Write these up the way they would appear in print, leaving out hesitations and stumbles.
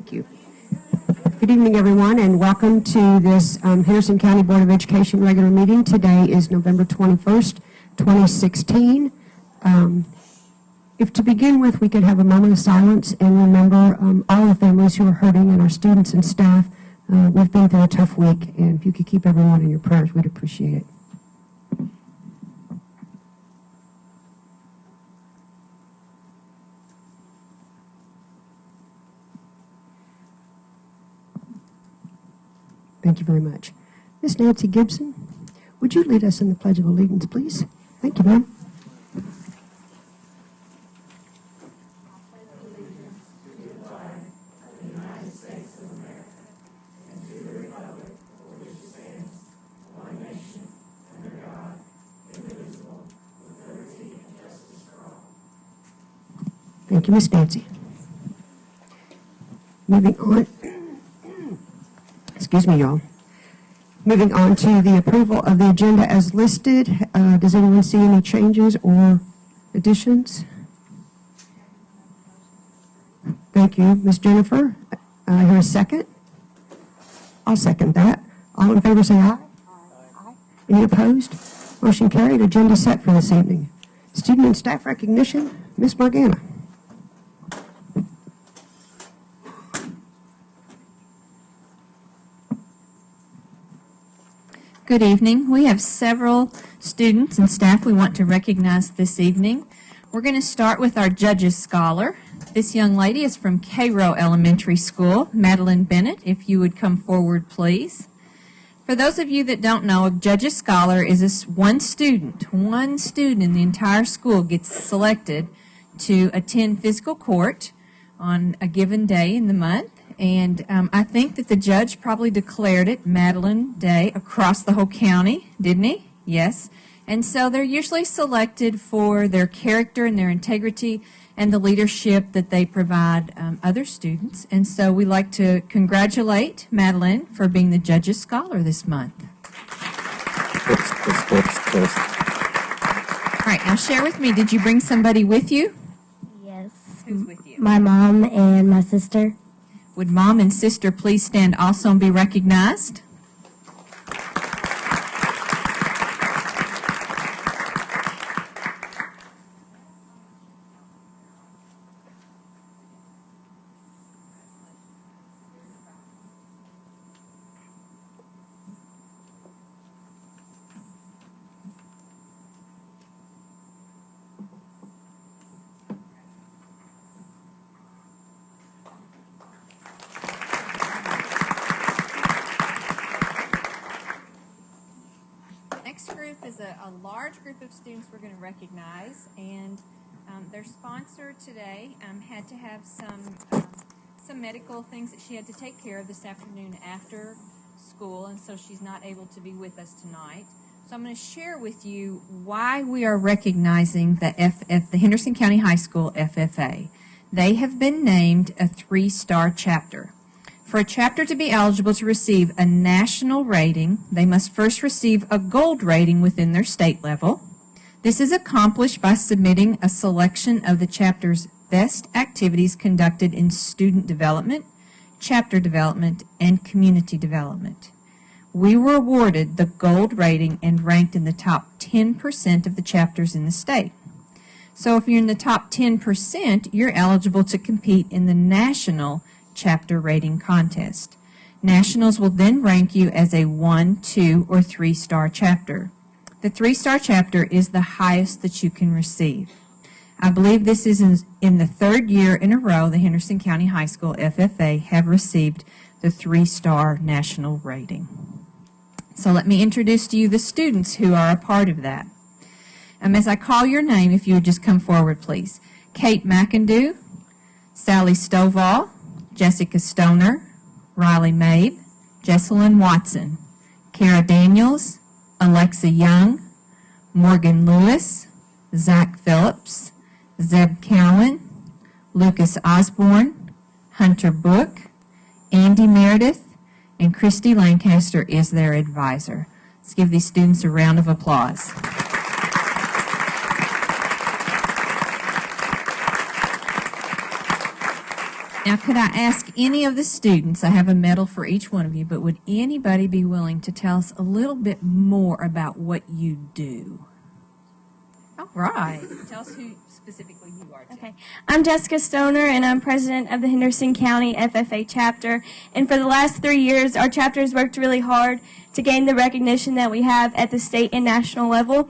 Thank you. Good evening, everyone, and welcome to this Henderson County Board of Education regular meeting. Today is November 21st, 2016. If to begin with, we could have a moment of silence and remember all the families who are hurting and our students and staff. We've been through a tough week, and if you could keep everyone in your prayers, we'd appreciate it. Thank you very much. Miss Nancy Gibson, would you lead us in the Pledge of Allegiance, please? Thank you, ma'am. Thank you, Miss Nancy. Moving on. Excuse me, y'all. Moving on to the approval of the agenda as listed. Does anyone see any changes or additions? Thank you, Ms. Jennifer. I hear a second. I'll second that. All in favor say aye. Aye. Any opposed? Motion carried. Agenda set for this evening. Student and staff recognition, Ms. Morgana. Good evening. We have several students and staff we want to recognize this evening. We're going to start with our Judges Scholar. This young lady is from Cairo Elementary School, Madeline Bennett. If you would come forward, please. For those of you that don't know, a Judges Scholar is one student in the entire school gets selected to attend physical court on a given day in the month. And I think that the judge probably declared it Madeline Day across the whole county, didn't he? Yes. And so they're usually selected for their character and their integrity and the leadership that they provide other students. And so we like to congratulate Madeline for being the Judges Scholar this month. All right, now share with me, did you bring somebody with you? Yes. Who's with you? My mom and my sister. Would mom and sister please stand also and be recognized? A large group of students we're going to recognize, and their sponsor today had to have some medical things that she had to take care of this afternoon after school, and so she's not able to be with us tonight. So I'm going to share with you why we are recognizing the Henderson County High School FFA. They have been named a 3-star chapter. For a chapter to be eligible to receive a national rating, they must first receive a gold rating within their state level. This is accomplished by submitting a selection of the chapter's best activities conducted in student development, chapter development, and community development. We were awarded the gold rating and ranked in the top 10% of the chapters in the state. So if you're in the top 10%, you're eligible to compete in the national chapter rating contest. Nationals will then rank you as a 1, 2, or 3-star chapter. The 3-star chapter is the highest that you can receive. I believe this is in the 3rd year in a row the Henderson County High School FFA have received the 3-star national rating. So let me introduce to you the students who are a part of that. As I call your name, if you would just come forward, please. Kate McIndoe, Sally Stovall, Jessica Stoner, Riley Mabe, Jesselyn Watson, Kara Daniels, Alexa Young, Morgan Lewis, Zach Phillips, Zeb Cowan, Lucas Osborne, Hunter Book, Andy Meredith, and Christy Lancaster is their advisor. Let's give these students a round of applause. Now, could I ask any of the students, I have a medal for each one of you, but would anybody be willing to tell us a little bit more about what you do? All right. Tell us who specifically you are, Jen. Okay. I'm Jessica Stoner, and I'm president of the Henderson County FFA chapter. And for the last 3 years, our chapter has worked really hard to gain the recognition that we have at the state and national level.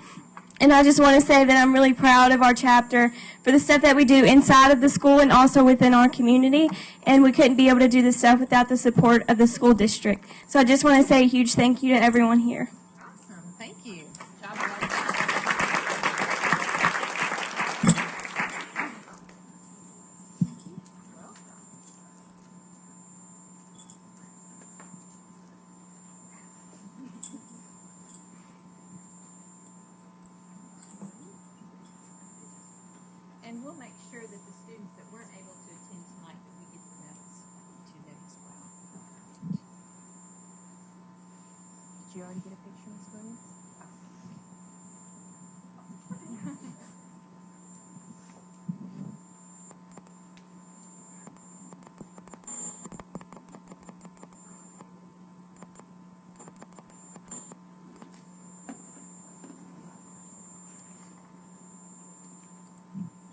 And I just want to say that I'm really proud of our chapter for the stuff that we do inside of the school and also within our community. And we couldn't be able to do this stuff without the support of the school district. So I just want to say a huge thank you to everyone here. Awesome. Thank you. Job well done. And we'll make sure that the students that weren't able to attend tonight, that we get the medals to them as well. Did you already get a picture, Ms. Williams?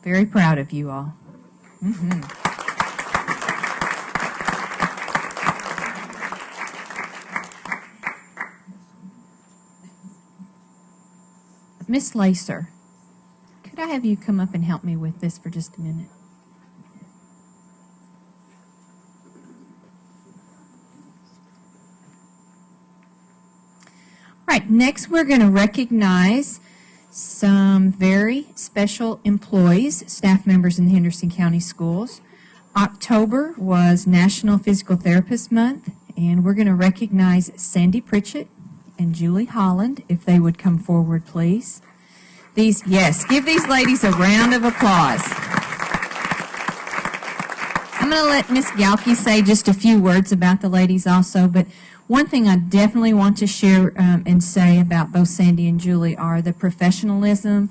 Very proud of you all. Miss Lacer, could I have you come up and help me with this for just a minute? All right, next we're going to recognize some very special employees, staff members in the Henderson County Schools. October was National Physical Therapist Month, and we're going to recognize Sandy Pritchett and Julie Holland, if they would come forward, please. Yes, give these ladies a round of applause. I'm going to let Miss Galke say just a few words about the ladies also, but one thing I definitely want to share and say about both Sandy and Julie are the professionalism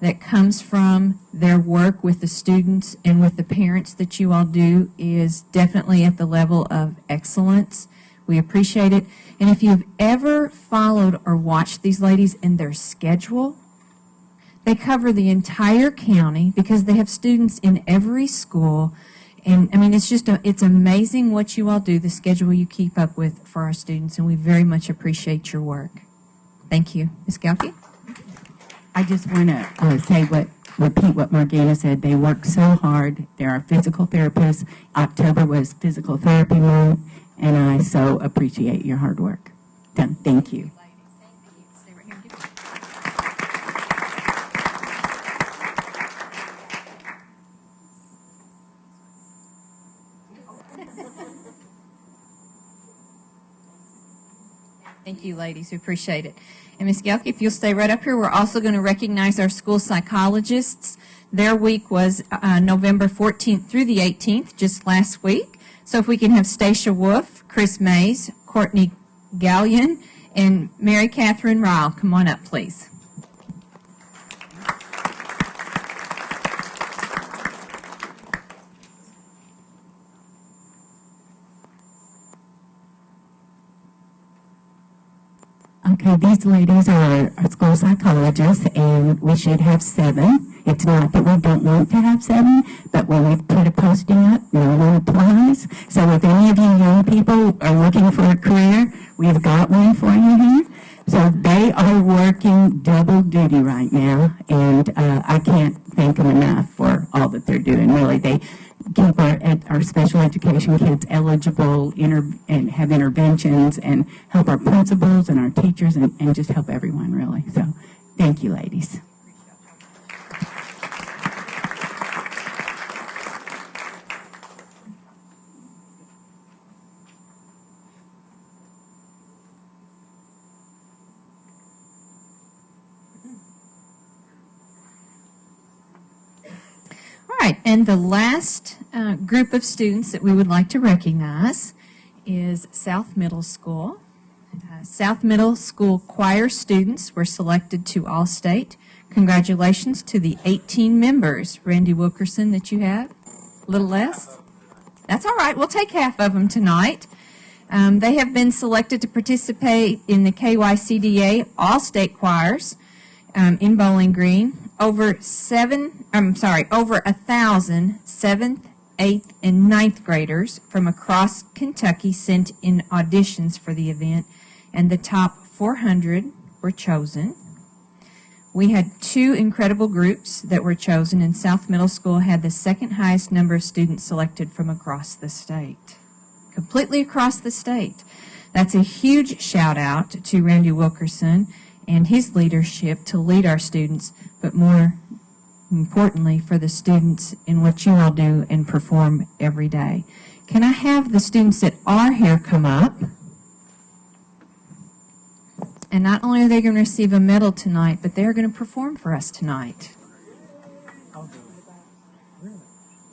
that comes from their work with the students and with the parents that you all do is definitely at the level of excellence. We appreciate it. And if you've ever followed or watched these ladies and their schedule, they cover the entire county because they have students in every school. And I mean, it's amazing what you all do, the schedule you keep up with for our students, and we very much appreciate your work. Thank you. Ms. Galke? I just want to repeat what Morgana said. They work so hard. They're our physical therapists. October was Physical Therapy Month, and I so appreciate your hard work. Done. Thank you. Stay right here and give it. Thank you, ladies. We appreciate it. And Ms. Galke, if you'll stay right up here, we're also going to recognize our school psychologists. Their week was November 14th through the 18th, just last week. So if we can have Stacia Wolf, Chris Mays, Courtney Gallion, and Mary Catherine Ryle. Come on up, please. Okay, these ladies are our school psychologists, and we should have 7. It's not that we don't want to have 7, but when we put a posting up, no one applies. So if any of you young people are looking for a career, we've got one for you here. So they are working double duty right now, and I can't thank them enough for all that they're doing. Really, they keep our special education kids eligible and have interventions and help our principals and our teachers and just help everyone, really. So thank you, ladies. right, and the last group of students that we would like to recognize is South Middle School. South Middle School choir students were selected to All-State. Congratulations to the 18 members, Randy Wilkerson, that you have. A little less? That's all right. We'll take half of them tonight. They have been selected to participate in the KYCDA All-State Choirs in Bowling Green. Over 1,000 7th, 8th, and 9th graders from across Kentucky sent in auditions for the event, and the top 400 were chosen. We had 2 incredible groups that were chosen, and South Middle School had the second highest number of students selected from across the state. Completely across the state. That's a huge shout out to Randy Wilkerson and his leadership to lead our students, but more importantly for the students in what you all do and perform every day. Can I have the students that are here come up? And not only are they going to receive a medal tonight, but they're going to perform for us tonight.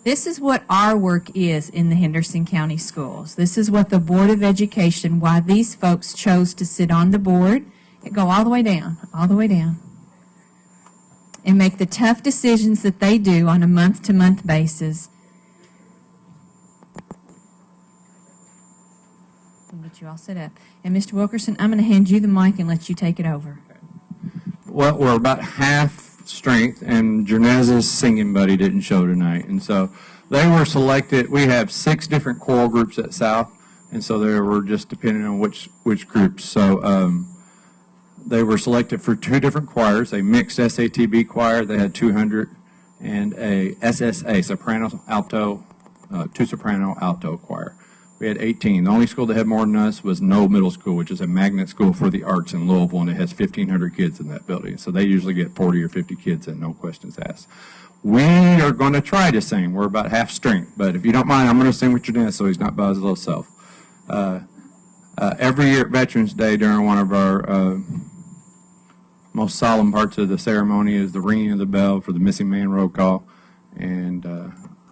This is what our work is in the Henderson County Schools. This is what the Board of Education, why these folks chose to sit on the board, go all the way down, and make the tough decisions that they do on a month-to-month basis. I'll get you all set up. And Mr. Wilkerson, I'm going to hand you the mic and let you take it over. Well, we're about half strength, and Jernez's singing buddy didn't show tonight, and so they were selected. We have 6 different choral groups at South, and so they were just depending on which groups. So they were selected for 2 different choirs, a mixed SATB choir, they had 200, and a SSA, soprano, alto, 2 soprano, alto choir. We had 18. The only school that had more than us was Knoll Middle School, which is a magnet school for the arts in Louisville, and it has 1,500 kids in that building. So they usually get 40 or 50 kids and no questions asked. We are going to try to sing. We're about half strength, but if you don't mind, I'm going to sing with your dance so he's not by his little self. Every year at Veterans Day, during one of our most solemn parts of the ceremony is the ringing of the bell for the missing man roll call, and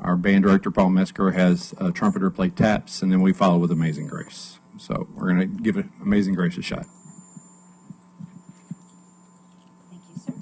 our band director, Paul Mesker, has a trumpeter play taps, and then we follow with Amazing Grace. So we're going to give Amazing Grace a shot. Thank you, sir.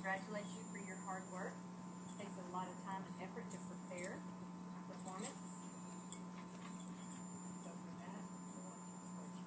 Congratulate you for your hard work. It takes a lot of time and effort to prepare a performance. So for that, we want to support you.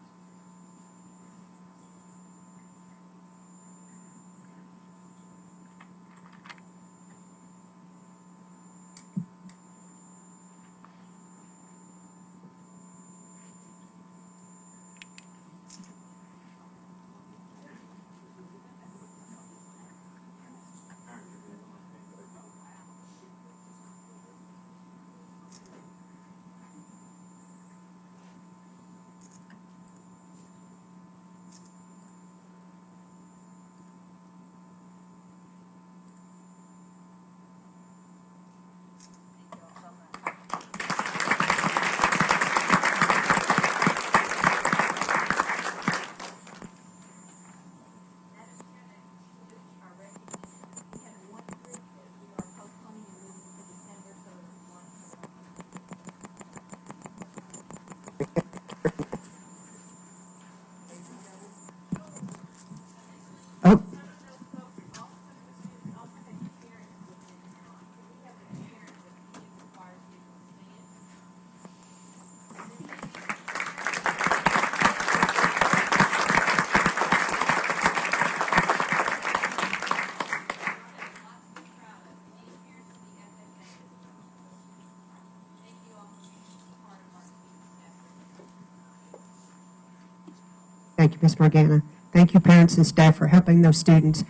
Thank you, Ms. Morgana. Thank you, parents and staff, for helping those students.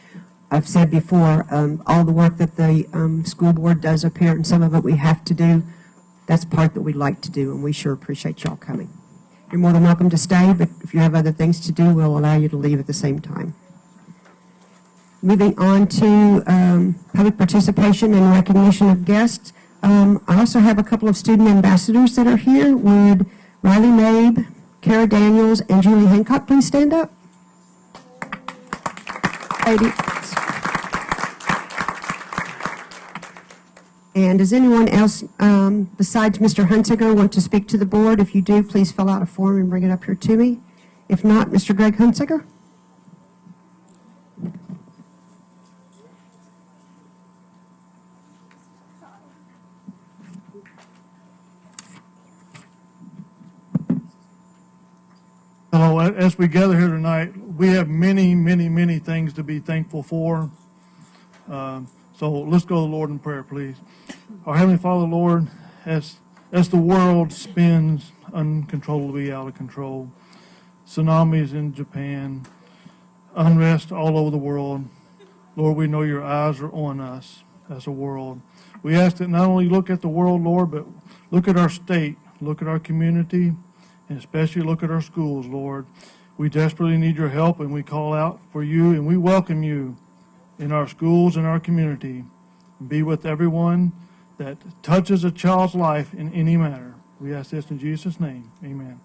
I've said before, all the work that the school board does up here, and some of it we have to do, that's part that we like to do, and we sure appreciate y'all coming. You're more than welcome to stay, but if you have other things to do, we'll allow you to leave at the same time. Moving on to public participation and recognition of guests. I also have a couple of student ambassadors that are here. Would Riley Mabe, Kara Daniels, and Julie Hancock please stand up? Lady. And does anyone else besides Mr. Hunsiger want to speak to the board? If you do, please fill out a form and bring it up here to me. If not, Mr. Greg Hunsiger. Hello, as we gather here tonight, we have many, many, many things to be thankful for. So let's go to the Lord in prayer, please. Our Heavenly Father, Lord, as the world spins uncontrollably out of control, tsunamis in Japan, unrest all over the world, Lord, we know your eyes are on us as a world. We ask that not only look at the world, Lord, but look at our state, look at our community, and especially look at our schools, Lord. We desperately need your help, and we call out for you, and we welcome you in our schools and our community. Be with everyone that touches a child's life in any manner. We ask this in Jesus' name. Amen.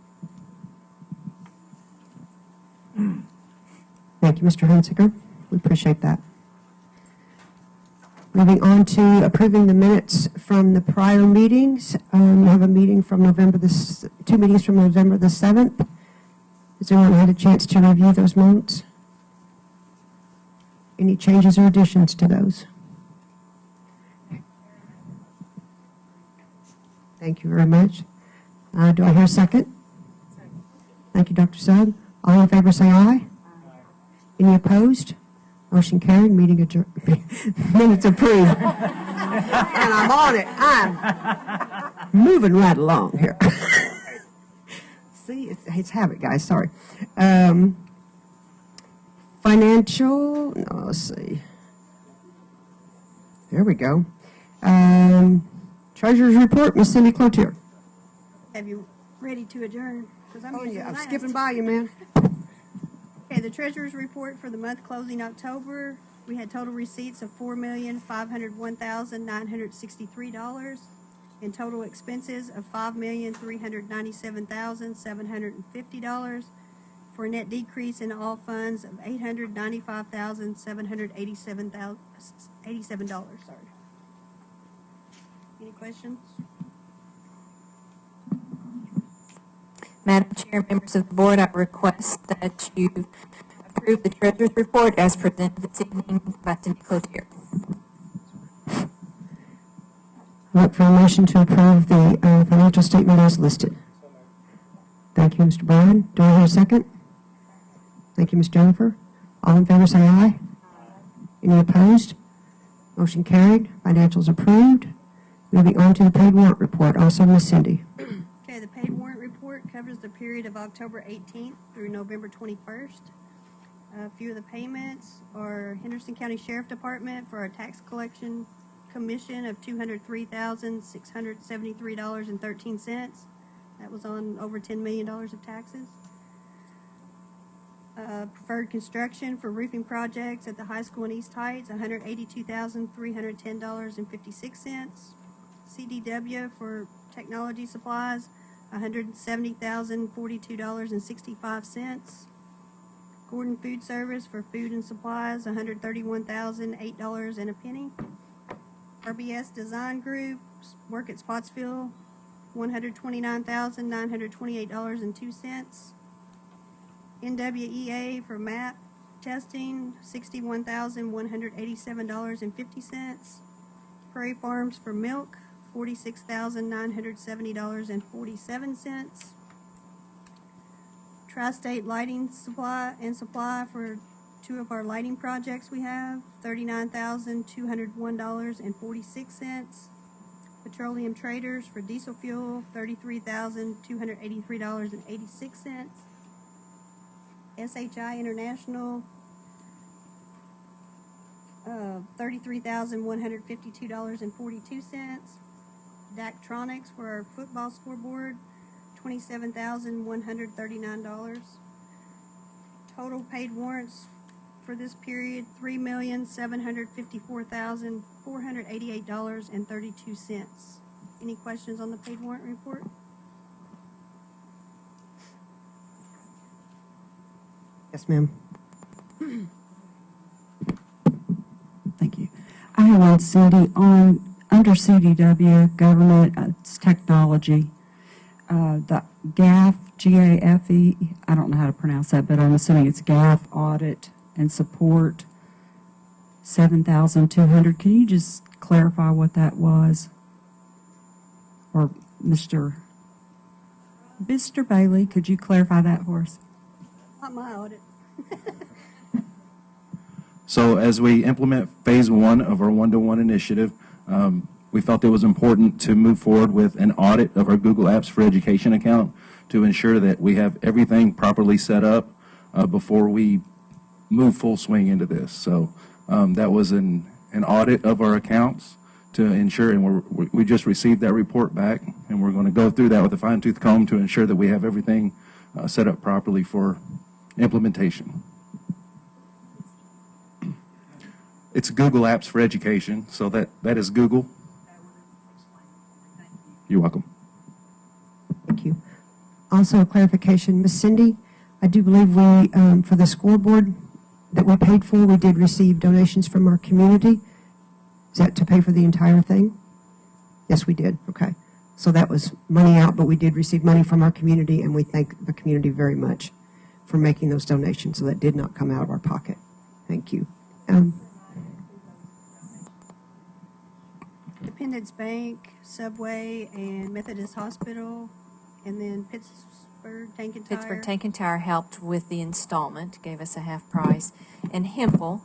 Thank you, Mr. Hunsiger. We appreciate that. Moving on to approving the minutes from the prior meetings. We have a meeting from two meetings from November the 7th. Has anyone had a chance to review those minutes? Any changes or additions to those? Thank you very much. Do I hear a second? Thank you, Dr. Sugg. All in favor say aye. Any opposed? Motion carried, meeting adjourned. Minutes approved. And I'm on it. I'm moving right along here. See, it's habit, guys. Sorry. Financial, no, let's see. There we go. Treasurer's report, Miss Cindy Cloutier. Have you ready to adjourn? Oh, yeah, I'm skipping by you, man. Okay, the treasurer's report for the month closing October, we had total receipts of $4,501,963 and total expenses of $5,397,750 for a net decrease in all funds of $895,787. Any questions? Madam Chair, members of the board, I request that you approve the treasurer's report as presented this evening by Cindy Cloutier. I look for a motion to approve the financial statement as listed. Thank you, Mr. Bryan. Do I hear a second? Thank you, Ms. Jennifer. All in favor say aye. Any opposed? Motion carried. Financials approved. Moving on to the paid warrant report. Also, Ms. Cindy. Okay, the paid warrant report covers the period of October 18th through November 21st. A few of the payments are Henderson County Sheriff Department for our tax collection commission of $203,673.13. That was on over $10 million of taxes. Preferred construction for roofing projects at the high school in East Heights, $182,310.56. CDW for technology supplies, $170,042.65. Gordon Food Service for food and supplies, $131,008 and a penny. RBS Design Group, work at Spottsville, $129,928.02. NWEA for map testing, $61,187.50. Prairie Farms for milk, $46,970.47. Tri-State Lighting Supply for two of our lighting projects we have, $39,201.46. Petroleum Traders for diesel fuel, $33,283.86. SHI International, $33,152.42. Daktronics for our football scoreboard, $27,139. Total paid warrants for this period, $3,754,488.32. Any questions on the paid warrant report? Yes, ma'am. Thank you. I have one, Cindy, under CDW, government, it's technology. The GAF, G-A-F-E, I don't know how to pronounce that, but I'm assuming it's GAF audit and support, $7,200. Can you just clarify what that was? Or Mr. Bailey, could you clarify that for us? Not my audit. So as we implement phase 1 of our one-to-one initiative, we felt it was important to move forward with an audit of our Google Apps for Education account to ensure that we have everything properly set up before we move full swing into this. So that was an audit of our accounts to ensure, and we just received that report back, and we're going to go through that with a fine-tooth comb to ensure that we have everything set up properly for implementation. It's Google Apps for Education, so that is Google. You're welcome. Thank you. Also, a clarification, Ms. Cindy, I do believe we, for the scoreboard that we paid for, we did receive donations from our community. Is that to pay for the entire thing? Yes, we did. Okay. So that was money out, but we did receive money from our community, and we thank the community very much for making those donations. So that did not come out of our pocket. Thank you. Independence Bank, Subway, and Methodist Hospital, and then Pittsburgh Tank and Tire. Pittsburgh Tank and Tire helped with the installment, gave us a half price. And Hempel,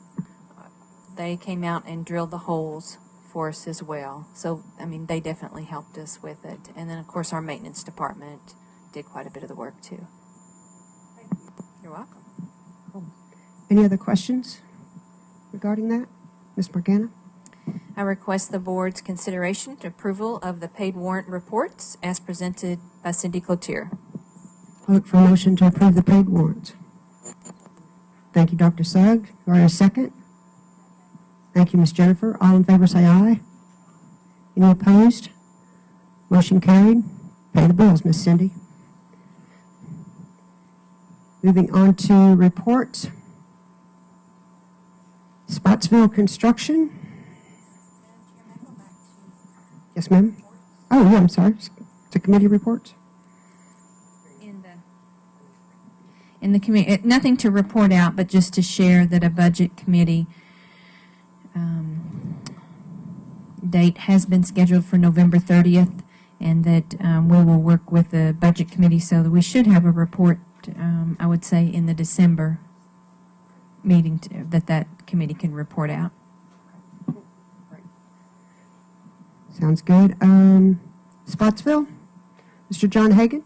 they came out and drilled the holes for us as well. So, I mean, they definitely helped us with it. And then, of course, our maintenance department did quite a bit of the work, too. Thank you. You're welcome. Cool. Any other questions regarding that? Ms. Morgana? I request the board's consideration and approval of the paid warrant reports as presented by Cindy Cloutier. I look for a motion to approve the paid warrants. Thank you, Dr. Sugg. Do I have a second? Thank you, Ms. Jennifer. All in favor say aye. Any opposed? Motion carried. Pay the bills, Ms. Cindy. Moving on to reports. Spottsville Construction. Yes, ma'am. Oh, yeah, I'm sorry. To committee reports. In the committee, nothing to report out, but just to share that a budget committee date has been scheduled for November 30th, and that we will work with the budget committee so that we should have a report, I would say, in the December meeting that committee can report out. Sounds good. Spottsville, Mr. John Hagan.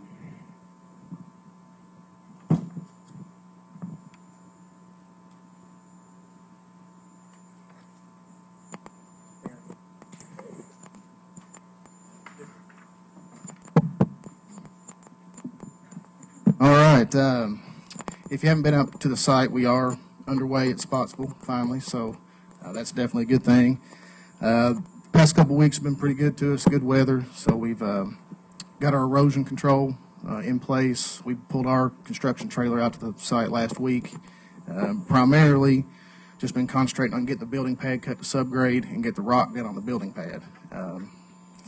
All right. If you haven't been up to the site, we are underway at Spottsville finally, so that's definitely a good thing. Past couple weeks have been pretty good to us, good weather, so we've got our erosion control in place. We pulled our construction trailer out to the site last week. Primarily just been concentrating on getting the building pad cut to subgrade and get the rock down on the building pad.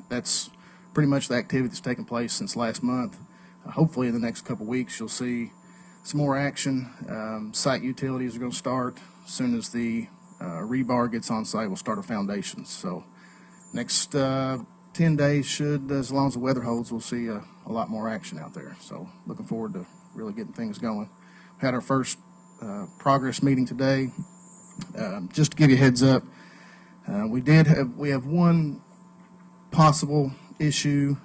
That's pretty much the activity that's taken place since last month. Hopefully in the next couple weeks you'll see some more action. Site utilities are going to start as soon as the rebar gets on site. We'll start our foundations. So next 10 days should, as long as the weather holds, we'll see a lot more action out there. So looking forward to really getting things going. We had our first progress meeting today. Just to give you a heads up, we have one possible issue.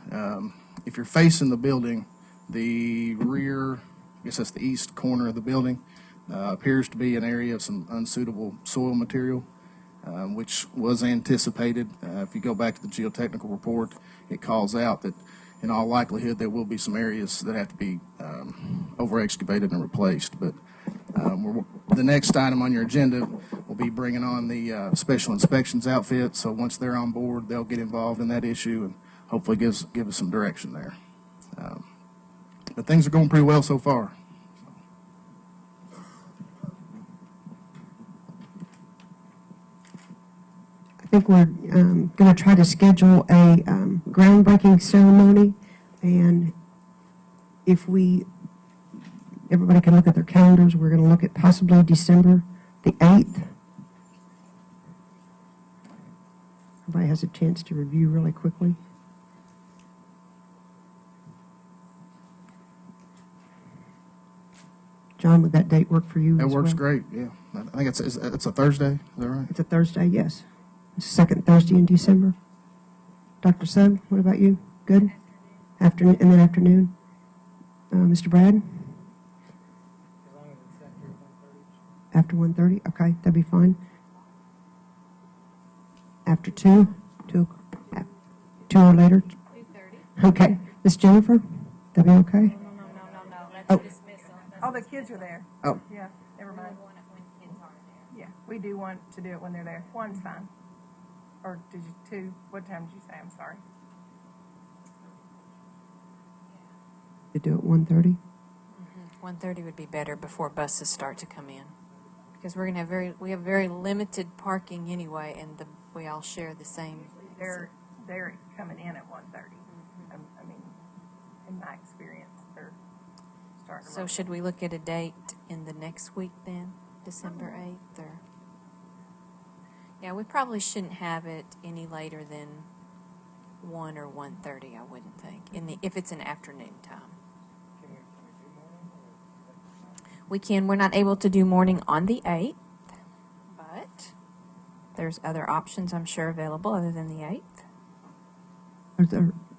If you're facing the building, the rear I guess that's the east corner of the building. Appears to be an area of some unsuitable soil material, which was anticipated. If you go back to the geotechnical report, it calls out that in all likelihood there will be some areas that have to be over-excavated and replaced. But the next item on your agenda will be bringing on the special inspections outfit. So once they're on board, they'll get involved in that issue and hopefully give us some direction there. But things are going pretty well so far. I think we're going to try to schedule a groundbreaking ceremony, and if everybody can look at their calendars, we're going to look at possibly December the 8th. Everybody has a chance to review really quickly. John, would that date work for you? That as works well? great, yeah. I think it's a Thursday, is that right? It's a Thursday, yes. Second Thursday in December. Dr. Sugg, what about you? Good? Afternoon, and then afternoon? Mr. Brad? After 1:30? Okay, that'd be fine. After 2? 2 or later? 2:30. Okay. Miss Jennifer? That'd be okay? No. That's dismissal. Oh, the kids are there. Oh. Yeah, never mind. When kids are there. Yeah, we do want to do it when they're there. One's fine. Or did you 2? What time did you say? I'm sorry. You do it 1:30? 1:30 would be better before buses start to come in, because we're going to have we have very limited parking anyway, and we all share the same. They're coming in at 1:30. I mean, in my experience, they're starting. So should we look at a date in the next week then, December 8th, or? Yeah, we probably shouldn't have it any later than 1 or 1:30. I wouldn't think if it's an afternoon time. We can. We're not able to do morning on the 8th, but there's other options I'm sure available other than the 8th.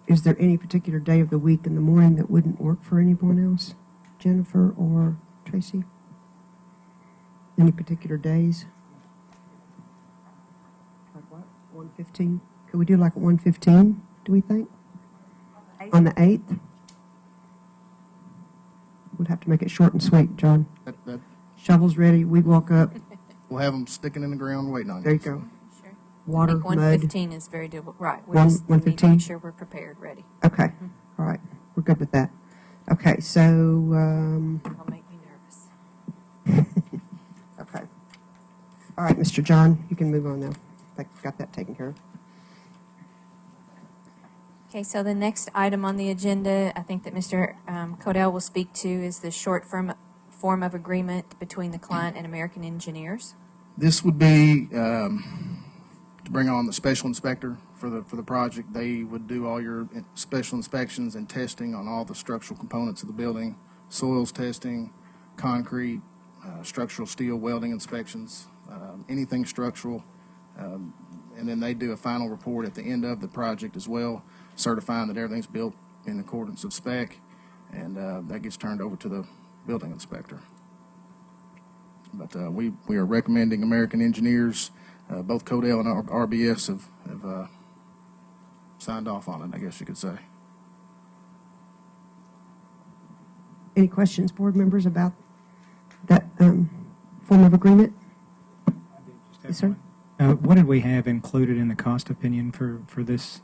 Is there any particular day of the week in the morning that wouldn't work for anyone else? Jennifer or Tracy? Any particular days? Like what? 1:15? Could we do like 1:15, do we think? On the 8th? We'd have to make it short and sweet, John. Shovels ready, we walk up. We'll have them sticking in the ground waiting on you. There you go. Sure. Water, I think mud. 1:15 is very doable. Right. We 1:15? just need to make sure we're prepared, ready. Okay, all right, we're good with that. Okay, so, It'll make me nervous. okay. All right, Mr. John, you can move on now. I got that taken care of. Okay, so the next item on the agenda, I think that Mr. Codell will speak to, is the short form of agreement between the client and American Engineers. This would be to bring on the special inspector for the project. They would do all your special inspections and testing on all the structural components of the building, soils testing, concrete, structural steel welding inspections, anything structural. And then they do a final report at the end of the project as well, certifying that everything's built in accordance with spec, and that gets turned over to the building inspector. But we are recommending American Engineers. Both Codell and RBS have signed off on it, I guess you could say. Any questions, board members, about that form of agreement? Yes, sir. What did we have included in the cost opinion for this?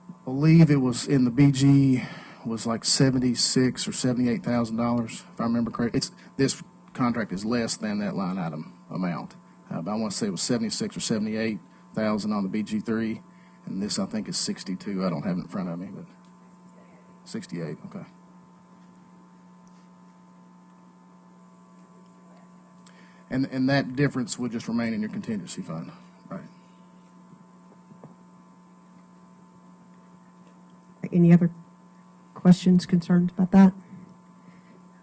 I believe it was in the BG was like $76,000 or $78,000, if I remember correctly. This contract is less than that line item amount, but I want to say it was $76,000 or $78,000 on the BG3, and this I think is $62,000. I don't have it in front of me, but $68,000. Okay. And that difference would just remain in your contingency fund, right? Any other questions, concerns about that?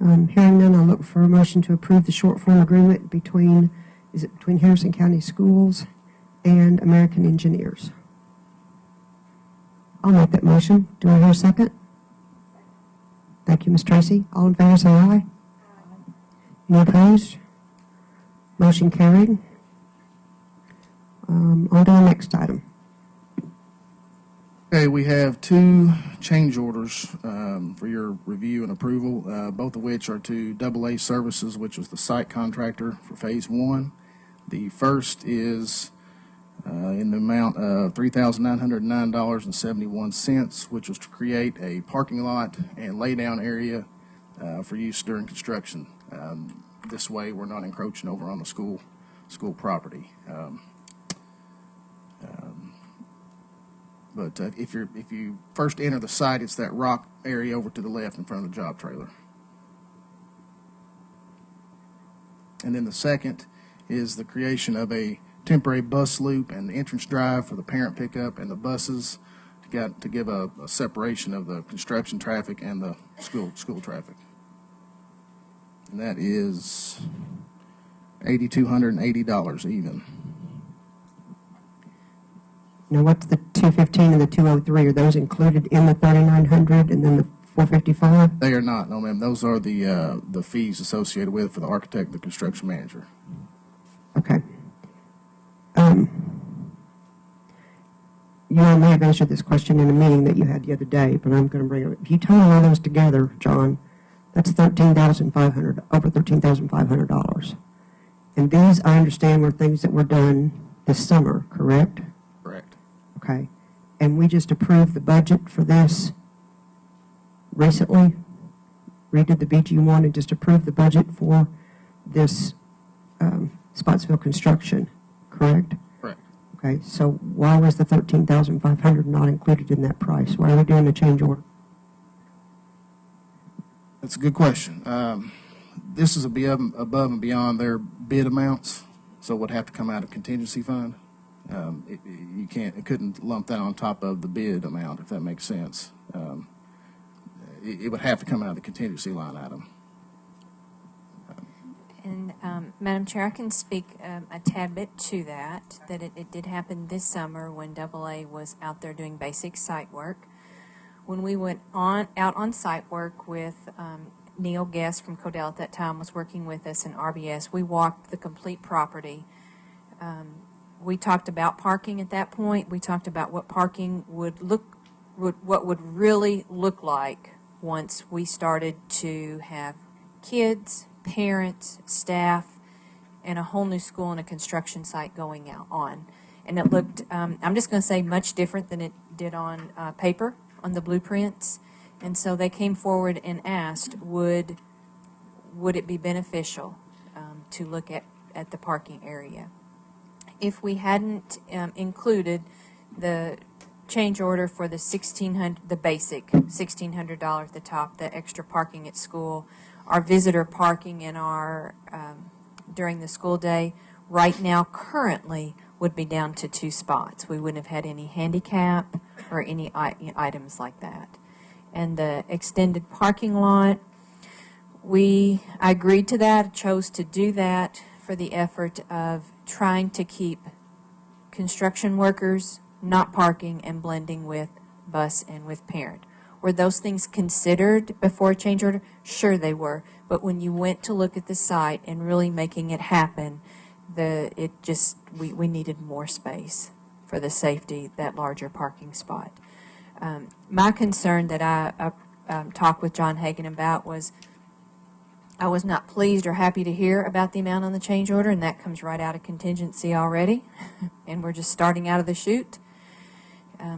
Hearing none, I'll look for a motion to approve the short form agreement between Henderson County Schools and American Engineers. I'll make that motion. Do I hear a second? Thank you, Ms. Tracy. All in favor say aye. Any opposed? Motion carried. On to the next item. Okay, we have two change orders for your review and approval, both of which are to AA Services, which was the site contractor for Phase 1. The first is in the amount of $3,909.71, which was to create a parking lot and lay-down area for use during construction. This way, we're not encroaching over on the school property. But if you first enter the site, it's that rock area over to the left in front of the job trailer. And then the second is the creation of a temporary bus loop and entrance drive for the parent pickup and the buses to give a separation of the construction traffic and the school traffic. And that is $8,280 even. Now, what's the 215 and the 203? Are those included in the 3,900 and then the 455? They are not, no ma'am. Those are the fees associated with it for the architect and the construction manager. Okay. You all may have answered this question in a meeting that you had the other day, but I'm going to bring it up. If you total all those together, John, that's $13,500, over $13,500. And these, I understand, were things that were done this summer, correct? Correct. Okay. And we just approved the budget for this recently? Redid the BG1 and just approved the budget for this Spottsville construction, correct? Correct. Okay, so why was the $13,500 not included in that price? Why are we doing a change order? That's a good question. This is above and beyond their bid amounts, so it would have to come out of contingency fund. It couldn't lump that on top of the bid amount, if that makes sense. It would have to come out of the contingency line item. And Madam Chair, I can speak a tad bit to that it did happen this summer when AA was out there doing basic site work. When we went out on site work with Neil Guest from Codell at that time was working with us in RBS, we walked the complete property. We talked about parking at that point. We talked about what parking would really look like once we started to have kids, parents, staff, and a whole new school and a construction site going out on. And it looked, I'm just going to say, much different than it did on paper, on the blueprints. And so they came forward and asked, would it be beneficial to look at the parking area? If we hadn't included the change order for the the basic $1,600 at the top, the extra parking at school, our visitor parking in our during the school day, right now currently would be down to 2 spots. We wouldn't have had any handicap or any items like that. And the extended parking lot, I agreed to that, chose to do that for the effort of trying to keep construction workers not parking and blending with bus and with parent. Were those things considered before a change order? Sure they were. But when you went to look at the site and really making it happen, we needed more space for the safety, that larger parking spot. My concern that I talked with John Hagan about was I was not pleased or happy to hear about the amount on the change order, and that comes right out of contingency already, and we're just starting out of the chute.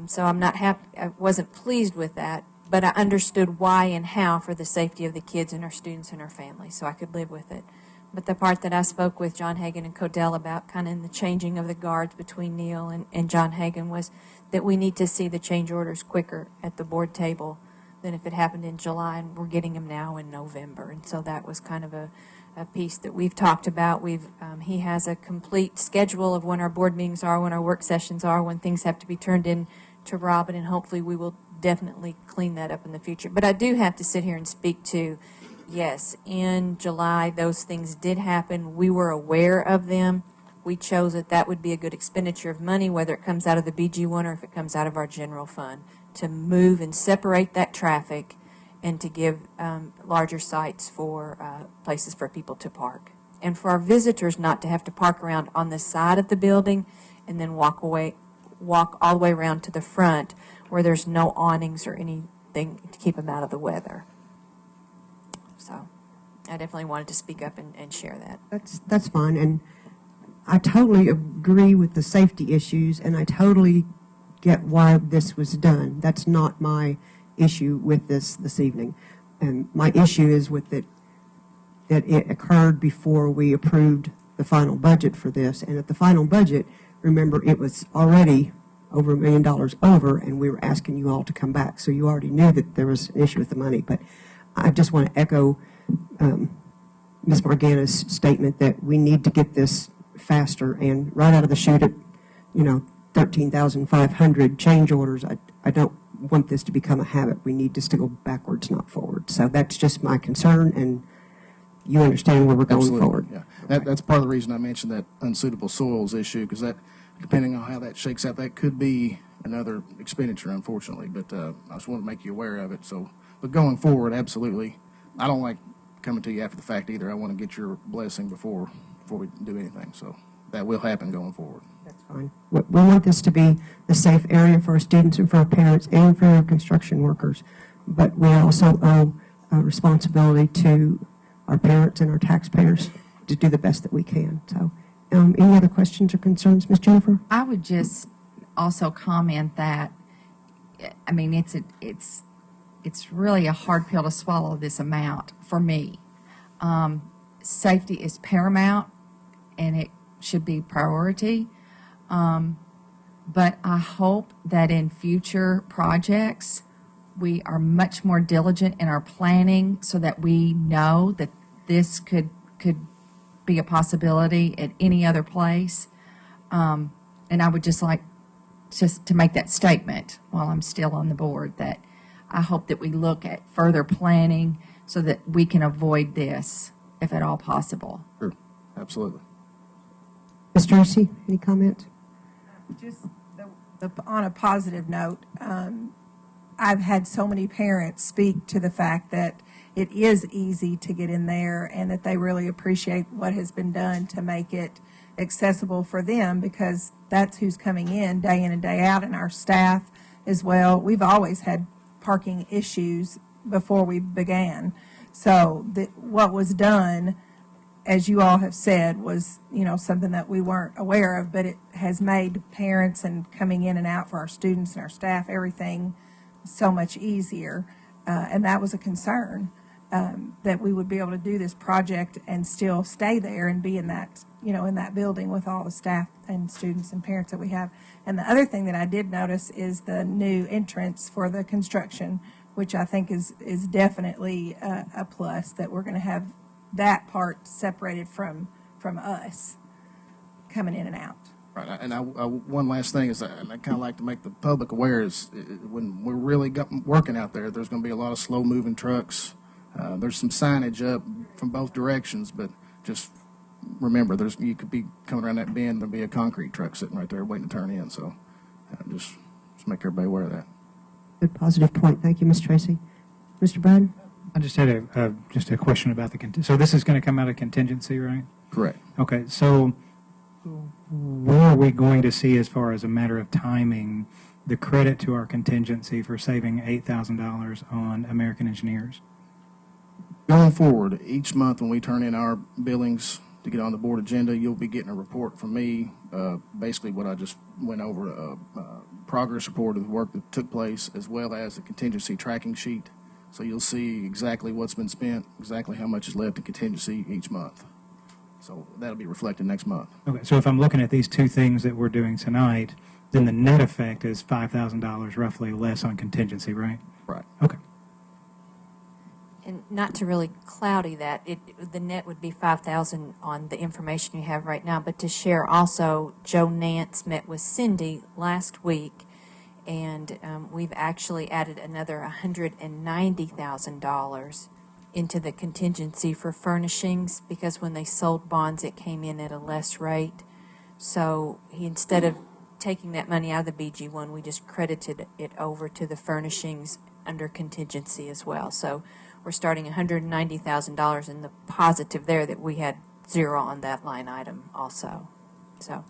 So I'm not happy. I wasn't pleased with that, but I understood why and how for the safety of the kids and our students and our families, so I could live with it. But the part that I spoke with John Hagan and Codell about, kind of in the changing of the guards between Neil and John Hagan, was that we need to see the change orders quicker at the board table than if it happened in July, and we're getting them now in November. And so that was kind of a piece that we've talked about. He has a complete schedule of when our board meetings are, when our work sessions are, when things have to be turned in to Robin, and hopefully we will definitely clean that up in the future. But I do have to sit here and speak to, yes, in July those things did happen. We were aware of them. We chose that would be a good expenditure of money, whether it comes out of the BG1 or if it comes out of our general fund, to move and separate that traffic and to give larger sites for places for people to park. And for our visitors not to have to park around on the side of the building and then walk all the way around to the front where there's no awnings or anything to keep them out of the weather. So I definitely wanted to speak up and share that. That's fine, and I totally agree with the safety issues, and I totally get why this was done. That's not my issue with this evening, and my issue is with it that it occurred before we approved the final budget for this, and at the final budget, remember, it was already over $1 million over, and we were asking you all to come back, so you already knew that there was an issue with the money. But I just want to echo Ms. Morgana's statement that we need to get this faster, and right out of the chute at 13,500 change orders, I don't want this to become a habit. We need this to go backwards, not forward. So that's just my concern, and you understand where we're going Absolutely. forward. Yeah, that's part of the reason I mentioned that unsuitable soils issue, because that, depending on how that shakes out, that could be another expenditure, unfortunately. But I just want to make you aware of it. So, but going forward, absolutely. I don't like coming to you after the fact either. I want to get your blessing before we do anything. So that will happen going forward. That's fine. We want this to be a safe area for our students and for our parents and for our construction workers. But we also owe a responsibility to our parents and our taxpayers to do the best that we can. So any other questions or concerns, Ms. Jennifer? I would just also comment that, I mean, it's really a hard pill to swallow, this amount for me. Safety is paramount, and it should be priority. But I hope that in future projects, we are much more diligent in our planning so that we know that this could be a possibility at any other place. And I would just like to make that statement while I'm still on the board, that I hope that we look at further planning so that we can avoid this, if at all possible. Sure, absolutely. Ms. Tracy, any comment? Just on a positive note, I've had so many parents speak to the fact that it is easy to get in there and that they really appreciate what has been done to make it accessible for them, because that's who's coming in and day out, and our staff as well. We've always had parking issues before we began. So what was done, as you all have said, was something that we weren't aware of, but it has made parents and coming in and out for our students and our staff, everything so much easier. And that was a concern, that we would be able to do this project and still stay there and be in that, in that building with all the staff and students and parents that we have. And the other thing that I did notice is the new entrance for the construction, which I think is definitely a plus, that we're going to have that part separated from us coming in and out. Right, and one last thing is, and I kind of like to make the public aware, is when we're really working out there, there's going to be a lot of slow-moving trucks. There's some signage up from both directions, but just remember, you could be coming around that bend, there'll be a concrete truck sitting right there waiting to turn in. So just make everybody aware of that. Good positive point. Thank you, Ms. Tracy. Mr. Biden? I just had a question about so this is going to come out of contingency, right? Correct. Okay, so where are we going to see, as far as a matter of timing, the credit to our contingency for saving $8,000 on American Engineers? Going forward, each month when we turn in our billings to get on the board agenda, you'll be getting a report from me, basically what I just went over, a progress report of the work that took place, as well as a contingency tracking sheet. So you'll see exactly what's been spent, exactly how much is left in contingency each month. So that'll be reflected next month. Okay, so if I'm looking at these two things that we're doing tonight, then the net effect is $5,000 roughly less on contingency, right? Right. Okay. And not to really cloudy that, the net would be $5,000 on the information you have right now, but to share also, Joe Nance met with Cindy last week, and we've actually added another $190,000 into the contingency for furnishings, because when they sold bonds, it came in at a less rate. So instead of taking that money out of the BG1, we just credited it over to the furnishings under contingency as well. So we're starting $190,000 in the positive there, that we had zero on that line item also. So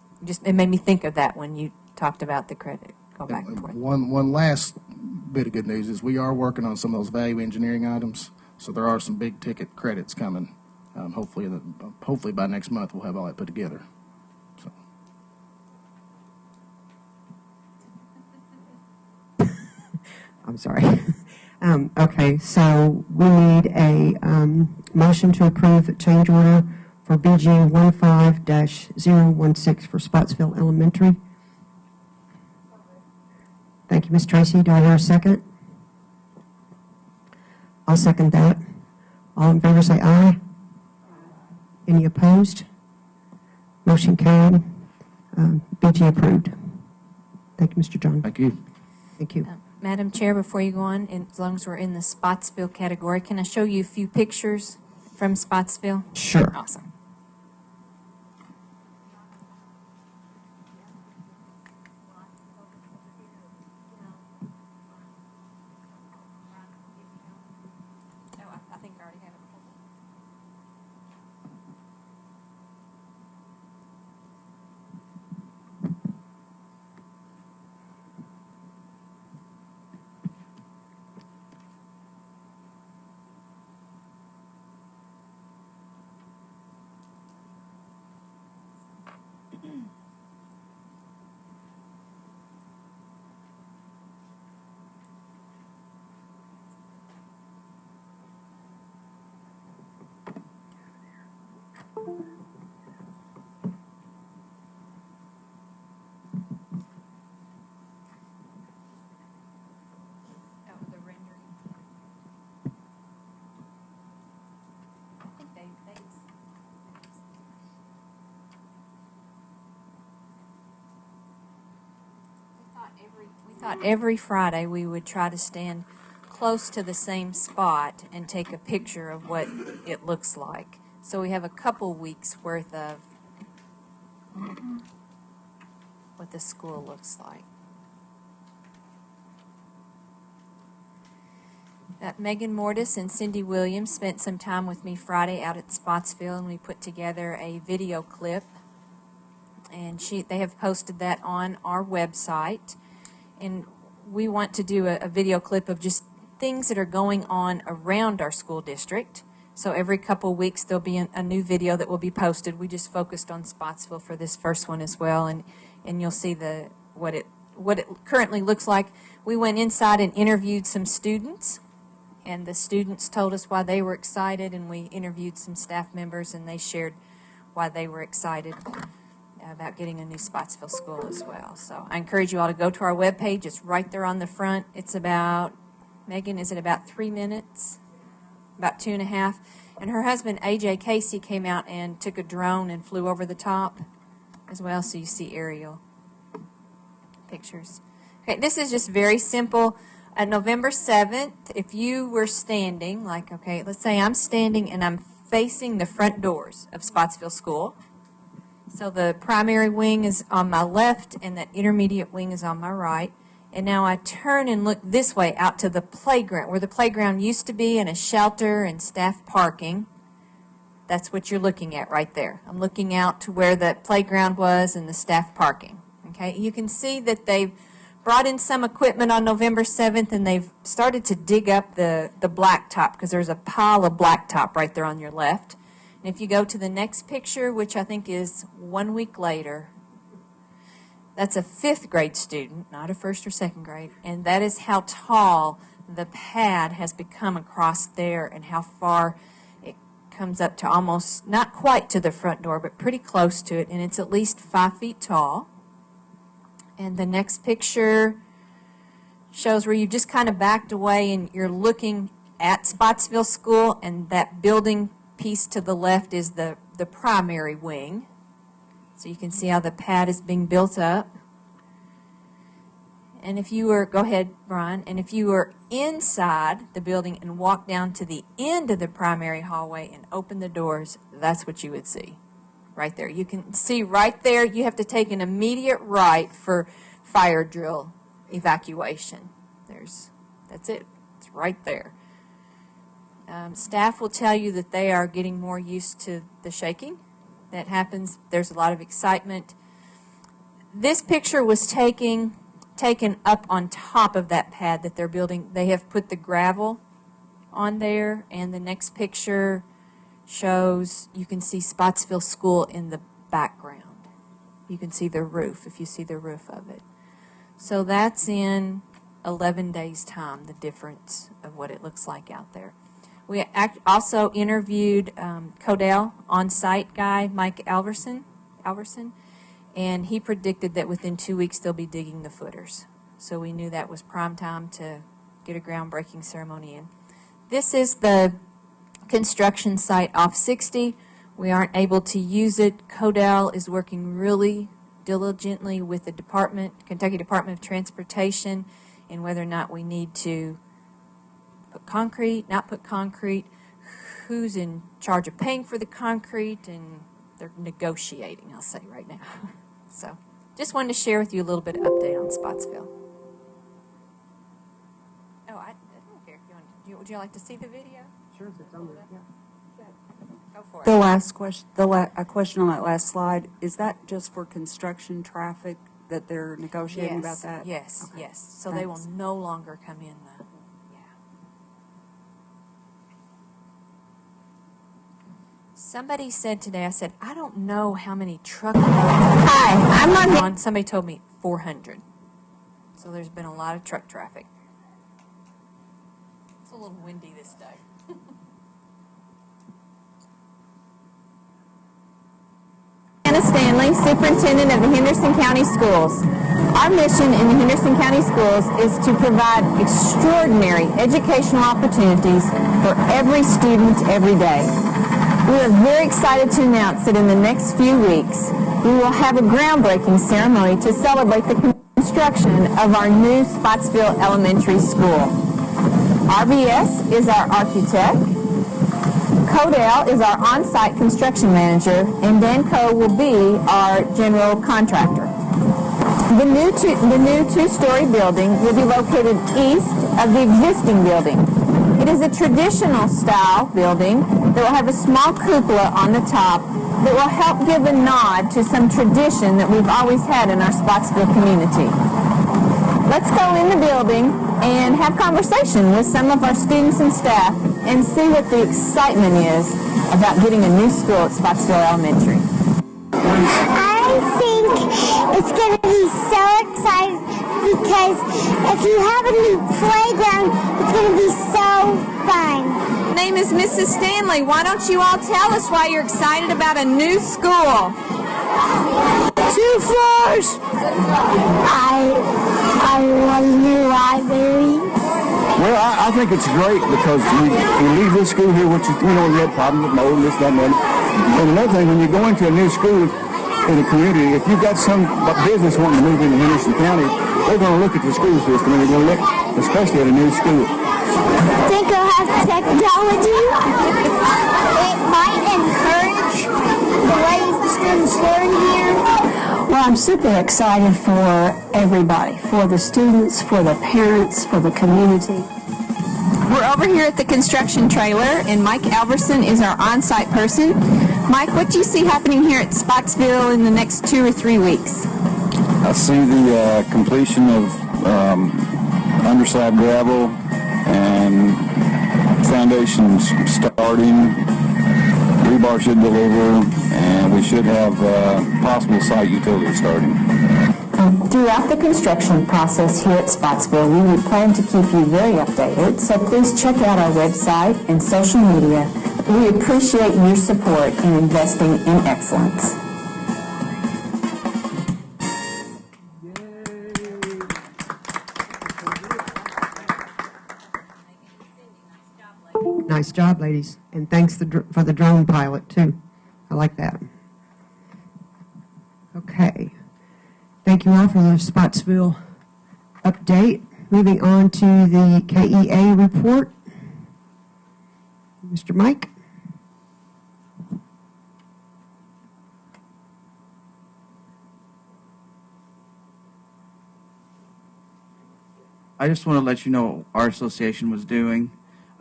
it made me think of that when you talked about the credit. Go back and forth. One last bit of good news is we are working on some of those value engineering items. So there are some big ticket credits coming. Hopefully by next month we'll have all that put together. So. I'm sorry. Okay, so we need a motion to approve a change order for BG 15-016 for Spottsville Elementary. Thank you, Ms. Tracy. Do I hear a second? I'll second that. All in favor say aye. Any opposed? Motion carried. BG approved. Thank you, Mr. John. Thank you. Thank you. Madam Chair, before you go on, and as long as we're in the Spottsville category, can I show you a few pictures from Spottsville? Sure. Awesome. I think I already have it. We thought every Friday we would try to stand close to the same spot and take a picture of what it looks like. So we have a couple weeks worth of what the school looks like. Megan Mortis and Cindy Williams spent some time with me Friday out at Spottsville, and we put together a video clip, and they have posted that on our website. And we want to do a video clip of just things that are going on around our school district. So every couple of weeks there'll be a new video that will be posted. We just focused on Spottsville for this first one as well, and you'll see what it currently looks like. We went inside and interviewed some students, and the students told us why they were excited, and we interviewed some staff members, and they shared why they were excited about getting a new Spottsville school as well. So I encourage you all to go to our webpage. It's right there on the front. It's about, Megan, is it about 3 minutes? About 2.5. And her husband, AJ Casey, came out and took a drone and flew over the top as well, so you see aerial pictures. Okay, this is just very simple. November 7th, if you were standing, like, okay, let's say I'm standing and I'm facing the front doors of Spottsville School. So the primary wing is on my left and that intermediate wing is on my right. And now I turn and look this way out to the playground, where the playground used to be, and a shelter and staff parking. That's what you're looking at right there. I'm looking out to where the playground was and the staff parking. Okay, you can see that they've brought in some equipment on November 7th, and they've started to dig up the blacktop, because there's a pile of blacktop right there on your left. And if you go to the next picture, which I think is 1 week later, that's a 5th grade student, not a 1st or 2nd grade, and that is how tall the pad has become across there and how far it comes up to almost, not quite to the front door, but pretty close to it, and it's at least 5 feet tall. And the next picture shows where you've just kind of backed away and you're looking at Spottsville School, and that building piece to the left is the primary wing. So you can see how the pad is being built up. And if you were, go ahead, Brian, and if you were inside the building and walked down to the end of the primary hallway and opened the doors, that's what you would see right there. You can see right there, you have to take an immediate right for fire drill evacuation. That's it. It's right there. Staff will tell you that they are getting more used to the shaking that happens. There's a lot of excitement. This picture was taken up on top of that pad that they're building. They have put the gravel on there, and the next picture shows, you can see Spottsville School in the background. You can see the roof, if you see the roof of it. So that's in 11 days' time, the difference of what it looks like out there. We also interviewed Codell on-site guy, Mike Alverson, and he predicted that within 2 weeks they'll be digging the footers. So we knew that was prime time to get a groundbreaking ceremony in. This is the construction site off 60. We aren't able to use it. Codell is working really diligently with the Kentucky Department of Transportation, in whether or not we need to put concrete, not put concrete, who's in charge of paying for the concrete, and they're negotiating, I'll say right now. So just wanted to share with you a little bit of update on Spottsville. Oh, I don't care if you want to. Would you like to see the video? Sure, it's on there. Yeah. Go for it. The last question, a question on that last slide, is that just for construction traffic that they're negotiating about that? Yes, Okay. yes. So Thanks. they will no longer come in the, Somebody said today, I said, I don't know how many truck on. Somebody told me 400. So there's been a lot of truck traffic. It's a little windy this day. Anna Stanley, Superintendent of the Henderson County Schools. Our mission in the Henderson County Schools is to provide extraordinary educational opportunities for every student every day. We are very excited to announce that in the next few weeks, we will have a groundbreaking ceremony to celebrate the construction of our new Spottsville Elementary School. RBS is our architect. Codell is our on-site construction manager, and Danco will be our general contractor. The new two-story building will be located east of the existing building. It is a traditional style building that will have a small cupola on the top that will help give a nod to some tradition that we've always had in our Spottsville community. Let's go in the building and have conversation with some of our students and staff and see what the excitement is about getting a new school at Spottsville Elementary. I think it's going to be so exciting because if you have a new playground, it's going to be so fun. My name is Mrs. Stanley. Why don't you all tell us why you're excited about a new school? 2 floors. I want a new library. Well, I think it's great because we leave this school here, which is, we had problems with mold, this, that, and that. And another thing, when you go into a new school in a community, if you've got some business wanting to move into Henderson County, they're going to look at the school system, and they're going to look especially at a new school. Think it'll have technology. It might encourage the ways the students learn here. Well, I'm super excited for everybody, for the students, for the parents, for the community. We're over here at the construction trailer, and Mike Alverson is our on-site person. Mike, what do you see happening here at Spottsville in the next 2 or 3 weeks? I see the completion of underslab gravel and foundations starting. Rebar should deliver, and we should have possible site utility starting. Throughout the construction process here at Spottsville, we would plan to keep you very updated, so please check out our website and social media. We appreciate your support in investing in excellence. Nice job, ladies. And thanks for the drone pilot, too. I like that. Okay. Thank you all for the Spottsville update. Moving on to the KEA report. Mr. Mike? I just want to let you know what our association was doing.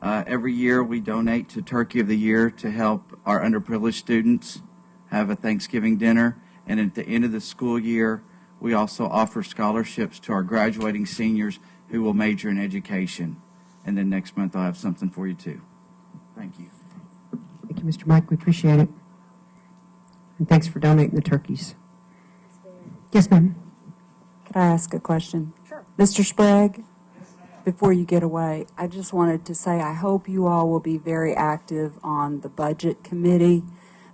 Every year we donate to Turkey of the Year to help our underprivileged students have a Thanksgiving dinner. And at the end of the school year, we also offer scholarships to our graduating seniors who will major in education. And then next month I'll have something for you too. Thank you. Thank you, Mr. Mike. We appreciate it. And thanks for donating the turkeys. Yes, ma'am. Could I ask a question? Sure. Mr. Sprague, before you get away, I just wanted to say I hope you all will be very active on the budget committee.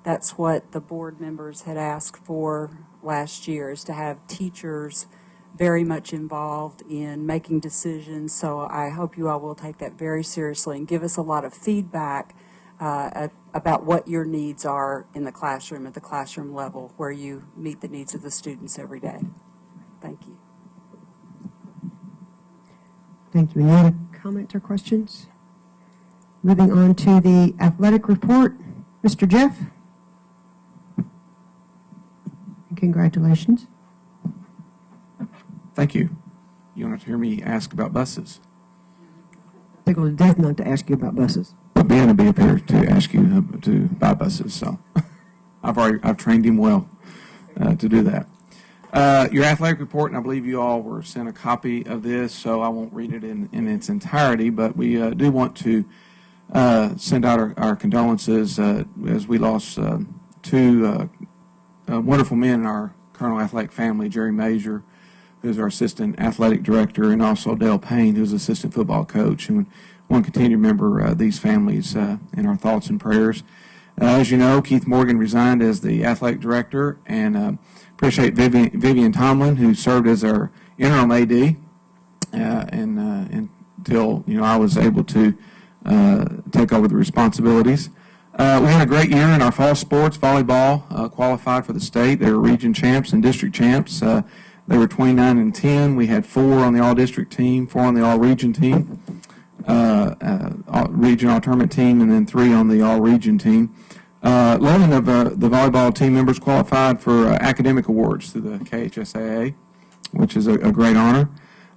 That's what the board members had asked for last year, is to have teachers very much involved in making decisions. So I hope you all will take that very seriously and give us a lot of feedback about what your needs are in the classroom, at the classroom level, where you meet the needs of the students every day. Thank you. Thank you. Any other comments or questions? Moving on to the athletic report. Mr. Jeff? And congratulations. Thank you. You don't have to hear me ask about buses. Tickled to death not to ask you about buses. But Ben will be up here to ask you to buy buses, so I've trained him well to do that. Your athletic report, and I believe you all were sent a copy of this, so I won't read it in its entirety, but we do want to send out our condolences as we lost two wonderful men in our Colonel Athletic family, Jerry Major, who's our assistant athletic director, and also Dale Payne, who's assistant football coach. And we want to continue to remember these families in our thoughts and prayers. As you know, Keith Morgan resigned as the athletic director, and appreciate Vivian Tomlin, who served as our interim AD, until I was able to take over the responsibilities. We had a great year in our fall sports. Volleyball qualified for the state. They were region champs and district champs. They were 29-10. We had 4 on the all-district team, 4 on the all-region team, region all-tournament team, and then 3 on the all-region team. 11 of the volleyball team members qualified for academic awards through the KHSAA, which is a great honor.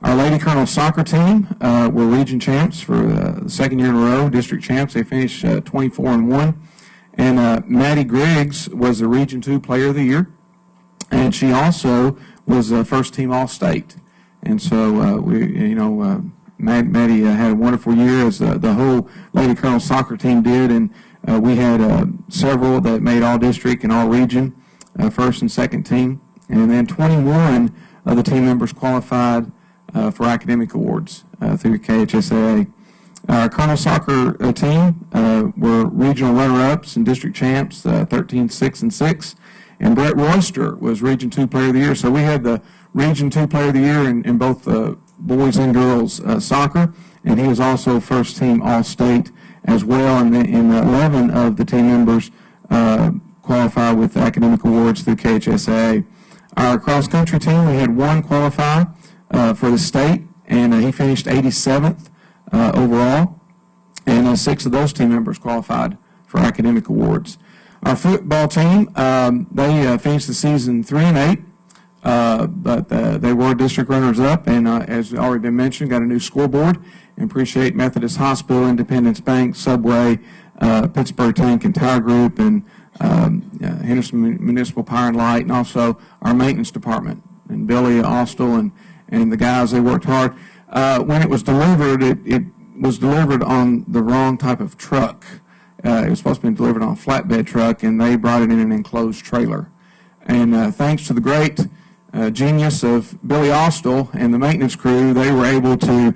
Our Lady Colonel soccer team were region champs for the second year in a row, district champs. They finished 24-1. And Maddie Griggs was the Region 2 Player of the Year, and she also was first team All-State. And so Maddie had a wonderful year, as the whole Lady Colonel soccer team did, and we had several that made all-district and all-region, first and second team. And then 21 of the team members qualified for academic awards through KHSAA. Our Colonel soccer team were regional runner-ups and district champs, 13-6-6. And Brett Royster was Region 2 Player of the Year. So we had the Region 2 Player of the Year in both boys and girls soccer, and he was also first team All-State as well. And 11 of the team members qualified with academic awards through KHSAA. Our cross-country team, we had 1 qualify for the state, and he finished 87th overall, and 6 of those team members qualified for academic awards. Our football team, they finished the season 3-8, but they were district runners-up, and as already been mentioned, got a new scoreboard. And appreciate Methodist Hospital, Independence Bank, Subway, Pittsburgh Tank and Tire Group, and Henderson Municipal Power and Light, and also our maintenance department, and Billy Austell and the guys. They worked hard. When it was delivered, it was delivered on the wrong type of truck. It was supposed to be delivered on a flatbed truck, and they brought it in an enclosed trailer. And thanks to the great genius of Billy Austell and the maintenance crew, they were able to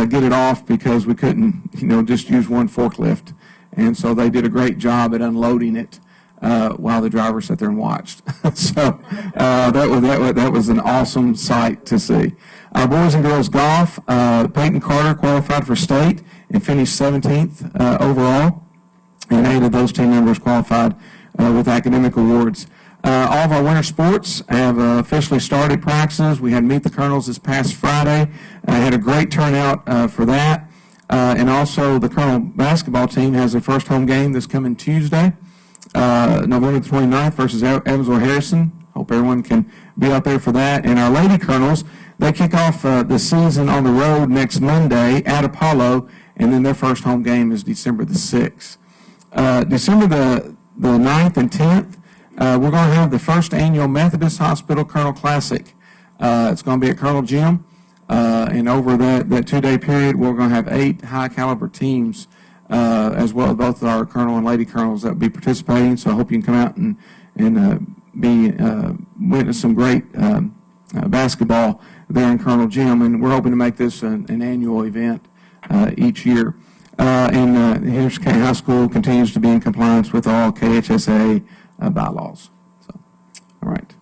get it off because we couldn't, just use one forklift. And so they did a great job at unloading it while the driver sat there and watched. So that was an awesome sight to see. Our boys and girls golf, Peyton Carter qualified for state and finished 17th overall. And 8 of those team members qualified with academic awards. All of our winter sports have officially started practices. We had Meet the Colonels this past Friday. Had a great turnout for that. And also the Colonel basketball team has their first home game this coming Tuesday, November the 29th versus Evansville Harrison. Hope everyone can be out there for that. And our Lady Colonels, They kick off the season on the road next Monday at Apollo, and then their first home game is December the 6th. December the 9th and 10th, we're going to have the first annual Methodist Hospital Colonel Classic. It's going to be at Colonel Gym, and over that 2-day period, we're going to have 8 high-caliber teams, as well as both our colonel and lady colonels that will be participating. So I hope you can come out and witness some great basketball there in Colonel Gym, and we're hoping to make this an annual event each year. And Henderson County High School continues to be in compliance with all KHSA bylaws. So, all right.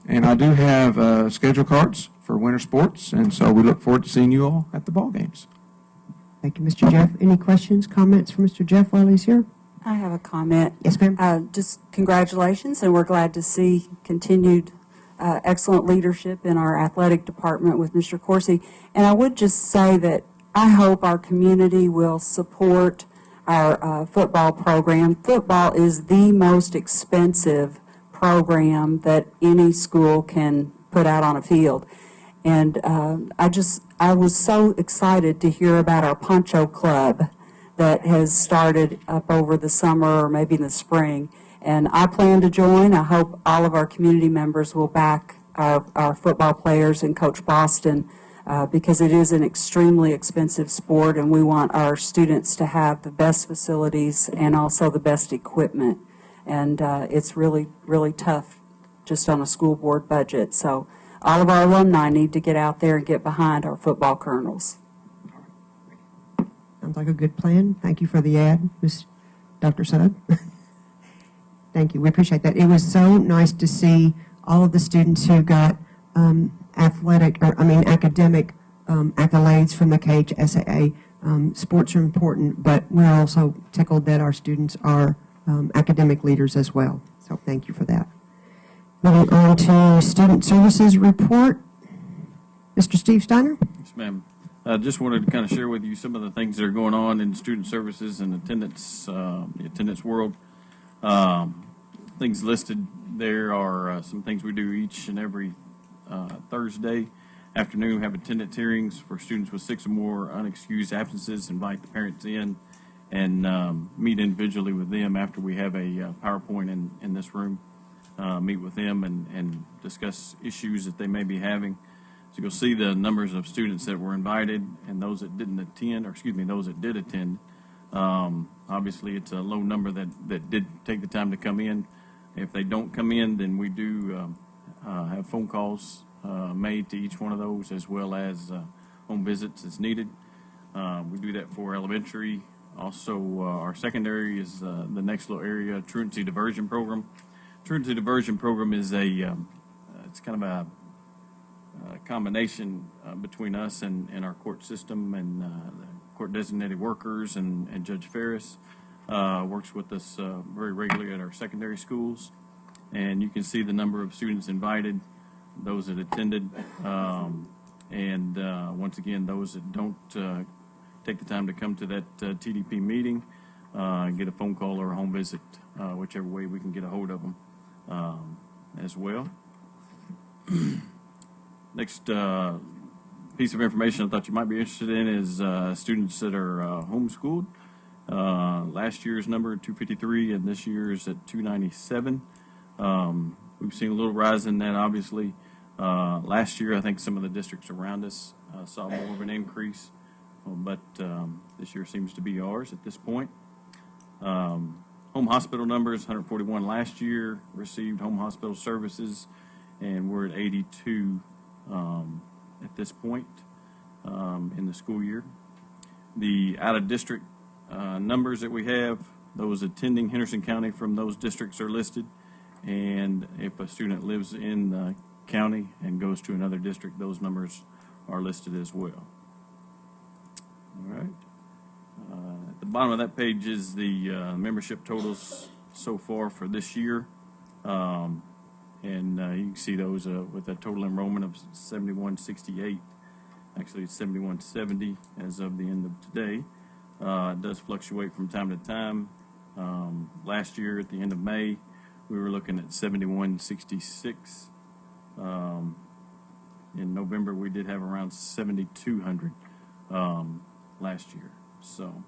And I do have schedule cards for winter sports, and so we look forward to seeing you all at the ball games. Thank you, Mr. Jeff. Any questions, comments from Mr. Jeff while he's here? I have a comment. Yes, ma'am. Just congratulations, and we're glad to see continued excellent leadership in our athletic department with Mr. Corsi. And I would just say that I hope our community will support our football program. Football is the most expensive program that any school can put out on a field. And I was so excited to hear about our Poncho Club that has started up over the summer or maybe in the spring. And I plan to join. I hope all of our community members will back our football players and Coach Boston because it is an extremely expensive sport, and we want our students to have the best facilities and also the best equipment. And it's really, really tough just on a school board budget. So all of our alumni need to get out there and get behind our football colonels. Sounds like a good plan. Thank you for the ad, Ms. Dr. Sugg. Thank you. We appreciate that. It was so nice to see all of the students who got academic accolades from the KHSAA. Sports are important, but we're also tickled that our students are academic leaders as well. So thank you for that. Moving on to Student Services Report. Mr. Steve Steiner? Yes, ma'am. I just wanted to kind of share with you some of the things that are going on in student services and attendance, the attendance world. Things listed there are some things we do each and every Thursday afternoon. We have attendance hearings for students with 6 or more unexcused absences. Invite the parents in and meet individually with them after we have a PowerPoint in this room. Meet with them and discuss issues that they may be having. So you'll see the numbers of students that were invited and those that didn't attend, or excuse me, those that did attend. Obviously, it's a low number that did take the time to come in. If they don't come in, then we do have phone calls made to each one of those, as well as home visits as needed. We do that for elementary. Also, our secondary is the next little area, truancy diversion program. Truancy diversion program is it's kind of a combination between us and our court system and the court designated workers and Judge Ferris works with us very regularly at our secondary schools. And you can see the number of students invited, those that attended, and once again, those that don't take the time to come to that TDP meeting, get a phone call or a home visit, whichever way we can get a hold of them as well. Next piece of information I thought you might be interested in is students that are homeschooled. Last year's number 253 and this year's at 297. We've seen a little rise in that, obviously. Last year, I think some of the districts around us saw more of an increase, but this year seems to be ours at this point. Home hospital numbers, 141 last year received home hospital services, and we're at 82 at this point in the school year. The out-of-district numbers that we have, those attending Henderson County from those districts are listed, and if a student lives in the county and goes to another district, those numbers are listed as well. All right. At the bottom of that page is the membership totals so far for this year. And you can see those with a total enrollment of 7168. Actually, it's 7170 as of the end of today. It does fluctuate from time to time. Last year, at the end of May, we were looking at 7166. in November, we did have around 7,200 last year. So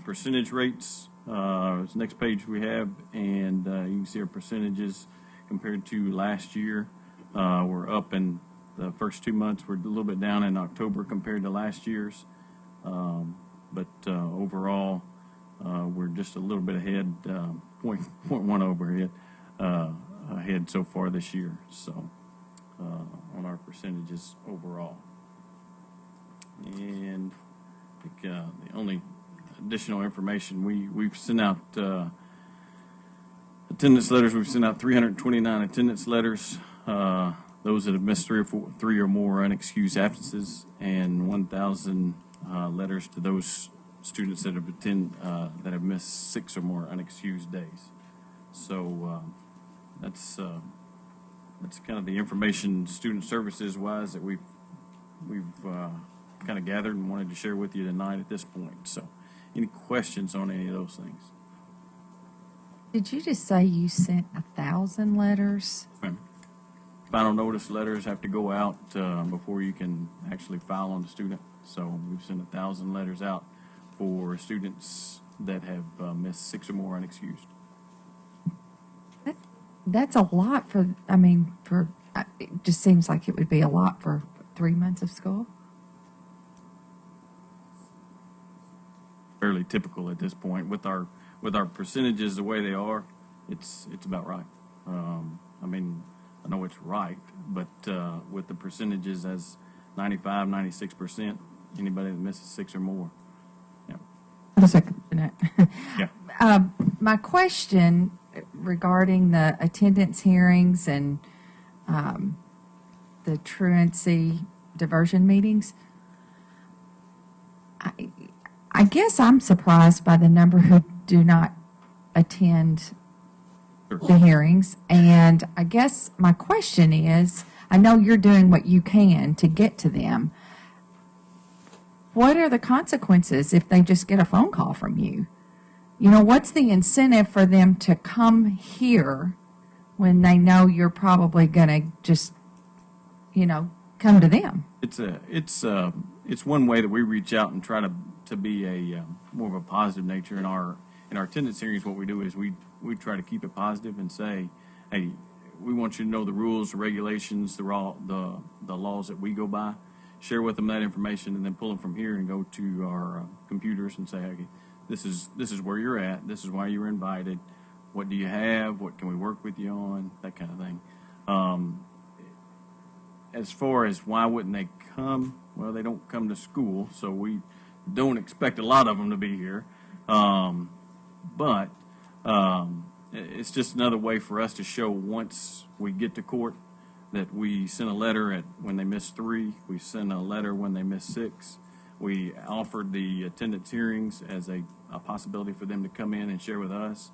percentage rates, is the next page we have, and you can see our percentages compared to last year. We're up in the first 2 months. We're a little bit down in October compared to last year's. But overall, we're just a little bit ahead, 0.1 overhead ahead so far this year. So on our percentages overall. And I think the only additional information, we've sent out attendance letters. We've sent out 329 attendance letters. Those that have missed three or more unexcused absences, and 1,000 letters to those students that have missed 6 or more unexcused days. So that's kind of the information, student services wise, that we've kind of gathered and wanted to share with you tonight at this point. So, any questions on any of those things? Did you just say you sent 1,000 letters? Final notice letters have to go out before you can actually file on the student. So we've sent 1,000 letters out for students that have missed 6 or more unexcused. That's a lot for, it just seems like it would be a lot for 3 months of school. Fairly typical at this point with our percentages the way they are. It's about right. I know it's right, but with the percentages as 95, 96%, anybody that misses 6 or more. Yeah. A second. Yeah. My question regarding the attendance hearings and the truancy diversion meetings, I guess I'm surprised by the number who do not attend the hearings. And I guess my question is, I know you're doing what you can to get to them. What are the consequences if they just get a phone call from you? You know, what's the incentive for them to come here when they know you're probably going to just, come to them? It's one way that we reach out and try to be a more of a positive nature in our attendance hearings. What we do is we try to keep it positive and say, hey, we want you to know the rules, the regulations, the laws that we go by. Share with them that information, and then pull them from here and go to our computers and say, okay, this is where you're at. This is why you were invited. What do you have? What can we work with you on? That kind of thing. As far as why wouldn't they come? Well, they don't come to school, so we don't expect a lot of them to be here. But it's just another way for us to show once we get to court that we sent a letter when they missed 3. We sent a letter when they missed 6. We offered the attendance hearings as a possibility for them to come in and share with us.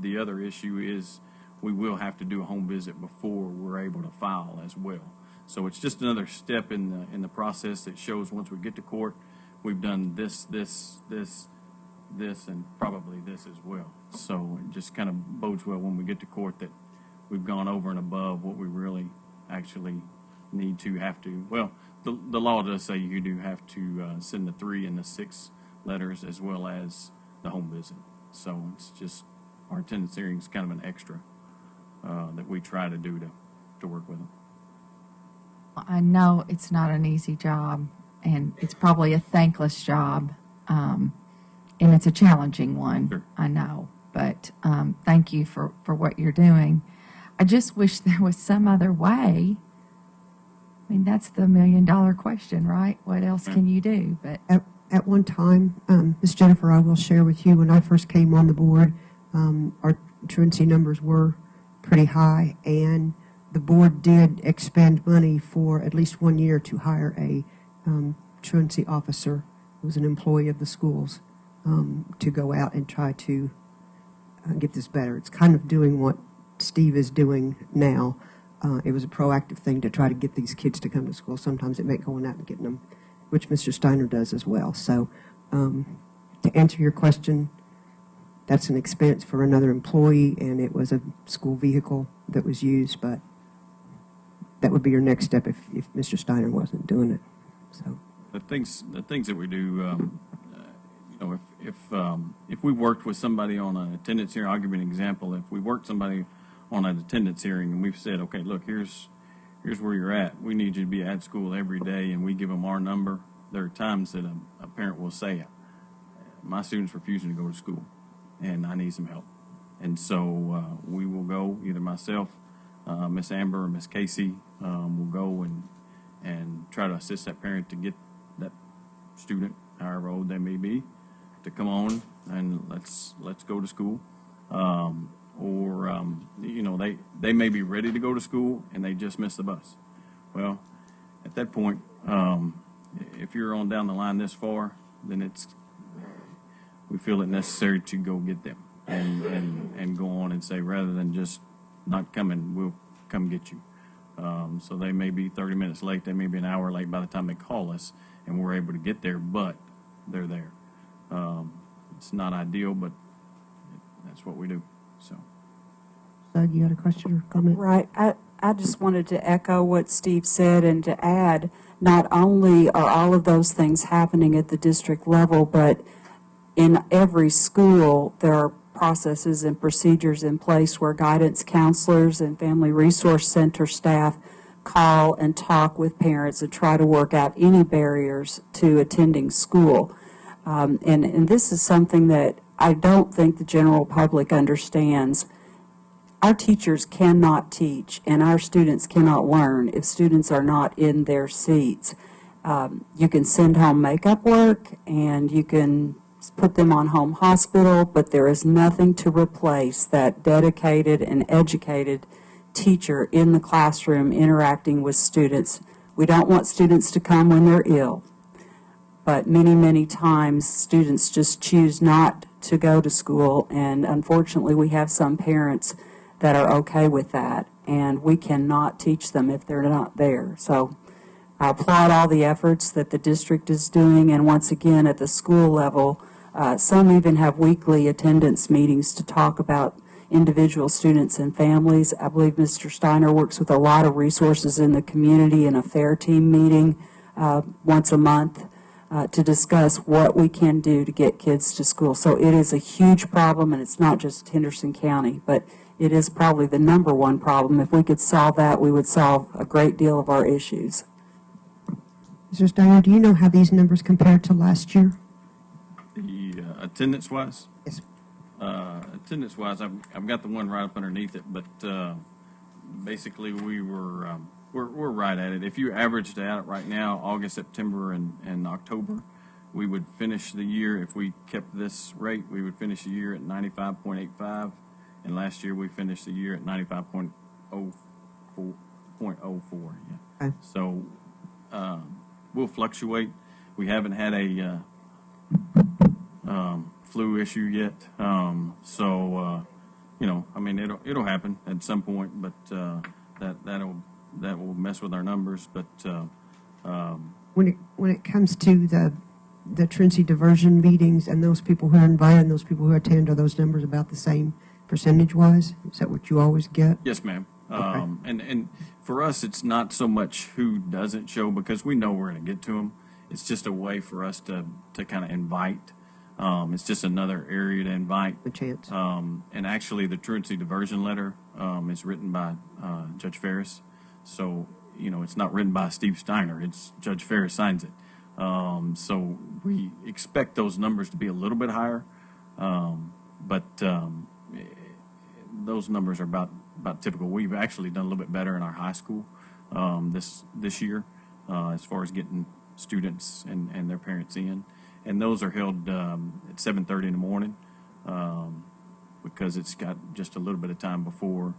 The other issue is we will have to do a home visit before we're able to file as well. So it's just another step in the process that shows once we get to court, we've done this, and probably this as well. So it just kind of bodes well when we get to court that we've gone over and above what we really actually need to have to. Well, the law does say you do have to send the 3 and the 6 letters as well as the home visit. So it's just our attendance hearing is kind of an extra that we try to do to work with them. I know it's not an easy job, and it's probably a thankless job, and it's a challenging one. Sure. I know, but thank you for what you're doing. I just wish there was some other way. I mean, that's the $1 million question, right? What else can you do? But At one time, Ms. Jennifer, I will share with you, when I first came on the board, our truancy numbers were pretty high, and the board did expend money for at least 1 year to hire a truancy officer who was an employee of the schools to go out and try to get this better. It's kind of doing what Steve is doing now. It was a proactive thing to try to get these kids to come to school. Sometimes it meant going out and getting them, which Mr. Steiner does as well. So to answer your question, that's an expense for another employee, and it was a school vehicle that was used, but that would be your next step if Mr. Steiner wasn't doing it. So The things that we do, if we worked with somebody on an attendance hearing, I'll give you an example. If we worked somebody on an attendance hearing and we've said, okay, look, here's where you're at. We need you to be at school every day, and we give them our number. There are times that a parent will say, my student's refusing to go to school, and I need some help. And so we will go, either myself, Miss Amber, or Miss Casey will go and try to assist that parent to get that student, however old they may be, to come on and let's go to school. They may be ready to go to school and they just missed the bus. Well, at that point, if you're on down the line this far, then we feel it necessary to go get them and go on and say, rather than just not coming, we'll come get you. So they may be 30 minutes late, they may be an hour late by the time they call us, and we're able to get there, but they're there. It's not ideal, but that's what we do. So, Doug, you had a question or comment? Right. I just wanted to echo what Steve said and to add, not only are all of those things happening at the district level, but in every school there are processes and procedures in place where guidance counselors and family resource center staff call and talk with parents and try to work out any barriers to attending school. And this is something that I don't think the general public understands. Our teachers cannot teach and our students cannot learn if students are not in their seats. You can send home makeup work and you can put them on home hospital, but there is nothing to replace that dedicated and educated teacher in the classroom interacting with students. We don't want students to come when they're ill, but many, many times students just choose not to go to school, and unfortunately we have some parents that are okay with that, and we cannot teach them if they're not there. So I applaud all the efforts that the district is doing, and once again at the school level, some even have weekly attendance meetings to talk about individual students and families. I believe Mr. Steiner works with a lot of resources in the community in a FAIR team meeting once a month to discuss what we can do to get kids to school. So it is a huge problem, and it's not just Henderson County, but it is probably the #1 problem. If we could solve that, we would solve a great deal of our issues. Mr. Steiner, do you know how these numbers compare to last year? The attendance-wise? Yes. Attendance-wise, I've got the one right up underneath it, but basically we're right at it. If you averaged out right now, August, September, and October, we would finish the year, if we kept this rate, we would finish the year at 95.85, and last year we finished the year at 95.04. Yeah. Okay. So we'll fluctuate. We haven't had a flu issue yet, it'll happen at some point, but that will mess with our numbers. But when it comes to the truancy diversion meetings and those people who are invited and those people who attend, are those numbers about the same percentage-wise? Is that what you always get? Yes, ma'am. Okay. And for us, it's not so much who doesn't show, because we know we're going to get to them. It's just a way for us to kind of invite. It's just another area to invite. A chance. And actually, the truancy diversion letter is written by Judge Ferris. So, it's not written by Steve Steiner. It's Judge Ferris signs it. So we expect those numbers to be a little bit higher. But those numbers are about typical. We've actually done a little bit better in our high school this year as far as getting students and their parents in. And those are held at 7:30 in the morning because it's got just a little bit of time before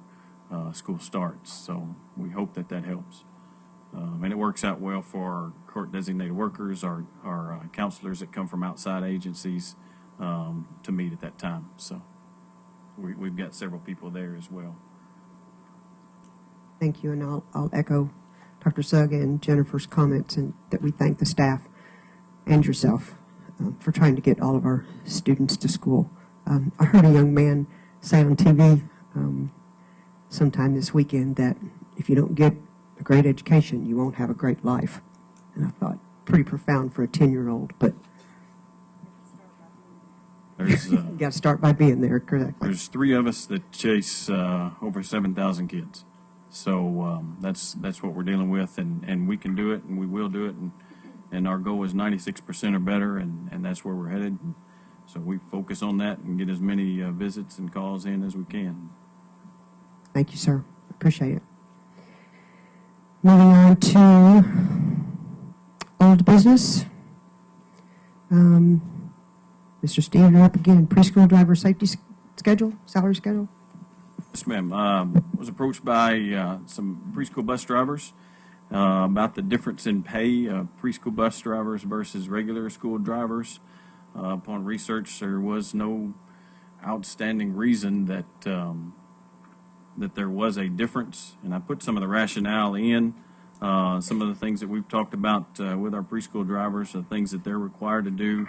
school starts. So we hope that helps. And it works out well for our court-designated workers, our counselors that come from outside agencies to meet at that time. So we've got several people there as well. Thank you, and I'll echo Dr. Sugg and Jennifer's comments, and that we thank the staff and yourself for trying to get all of our students to school. I heard a young man say on TV sometime this weekend that if you don't get a great education, you won't have a great life. And I thought, pretty profound for a 10-year-old, but you got to start by being there, correct? There's 3 of us that chase over 7,000 kids. So that's what we're dealing with, and we can do it, and we will do it, and our goal is 96% or better, and that's where we're headed. So we focus on that and get as many visits and calls in as we can. Thank you, sir. Appreciate it. Moving on to old business. Mr. Steve, you're up again. Preschool driver safety schedule, salary schedule? Yes, ma'am. Was approached by some preschool bus drivers about the difference in pay of preschool bus drivers versus regular school drivers. Upon research, there was no outstanding reason that that there was a difference, and I put some of the rationale in. Some of the things that we've talked about with our preschool drivers, the things that they're required to do,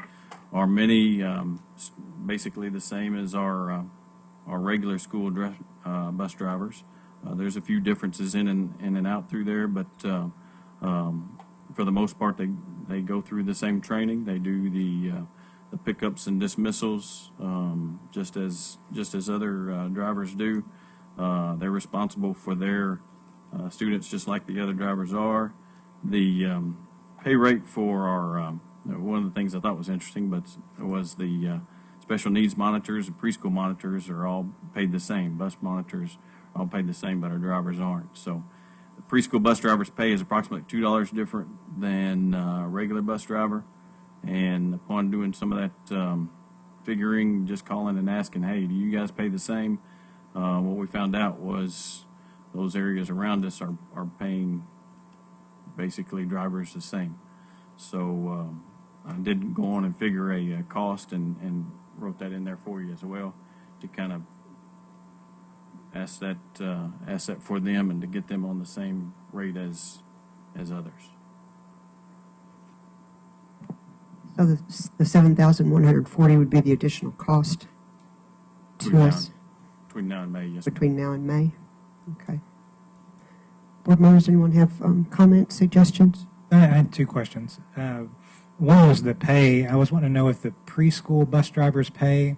are many basically the same as our regular school bus drivers. There's a few differences in and out through there, but for the most part, they go through the same training. They do the pickups and dismissals just as other drivers do. They're responsible for their students just like the other drivers are. The pay rate for our one of the things I thought was interesting, but it was the special needs monitors and preschool monitors are all paid the same. Bus monitors are all paid the same, but our drivers aren't. So the preschool bus driver's pay is approximately $2 different than a regular bus driver. And upon doing some of that figuring, just calling and asking, hey, do you guys pay the same? What we found out was those areas around us are paying basically drivers the same. So I did go on and figure a cost and wrote that in there for you as well to kind of ask that for them and to get them on the same rate as others. So the $7,140 would be the additional cost to us? Between now and May, yes. Between now and May? Okay. Board members, anyone have comments, suggestions? I had 2 questions. One was the pay. I was wanting to know if the preschool bus drivers' pay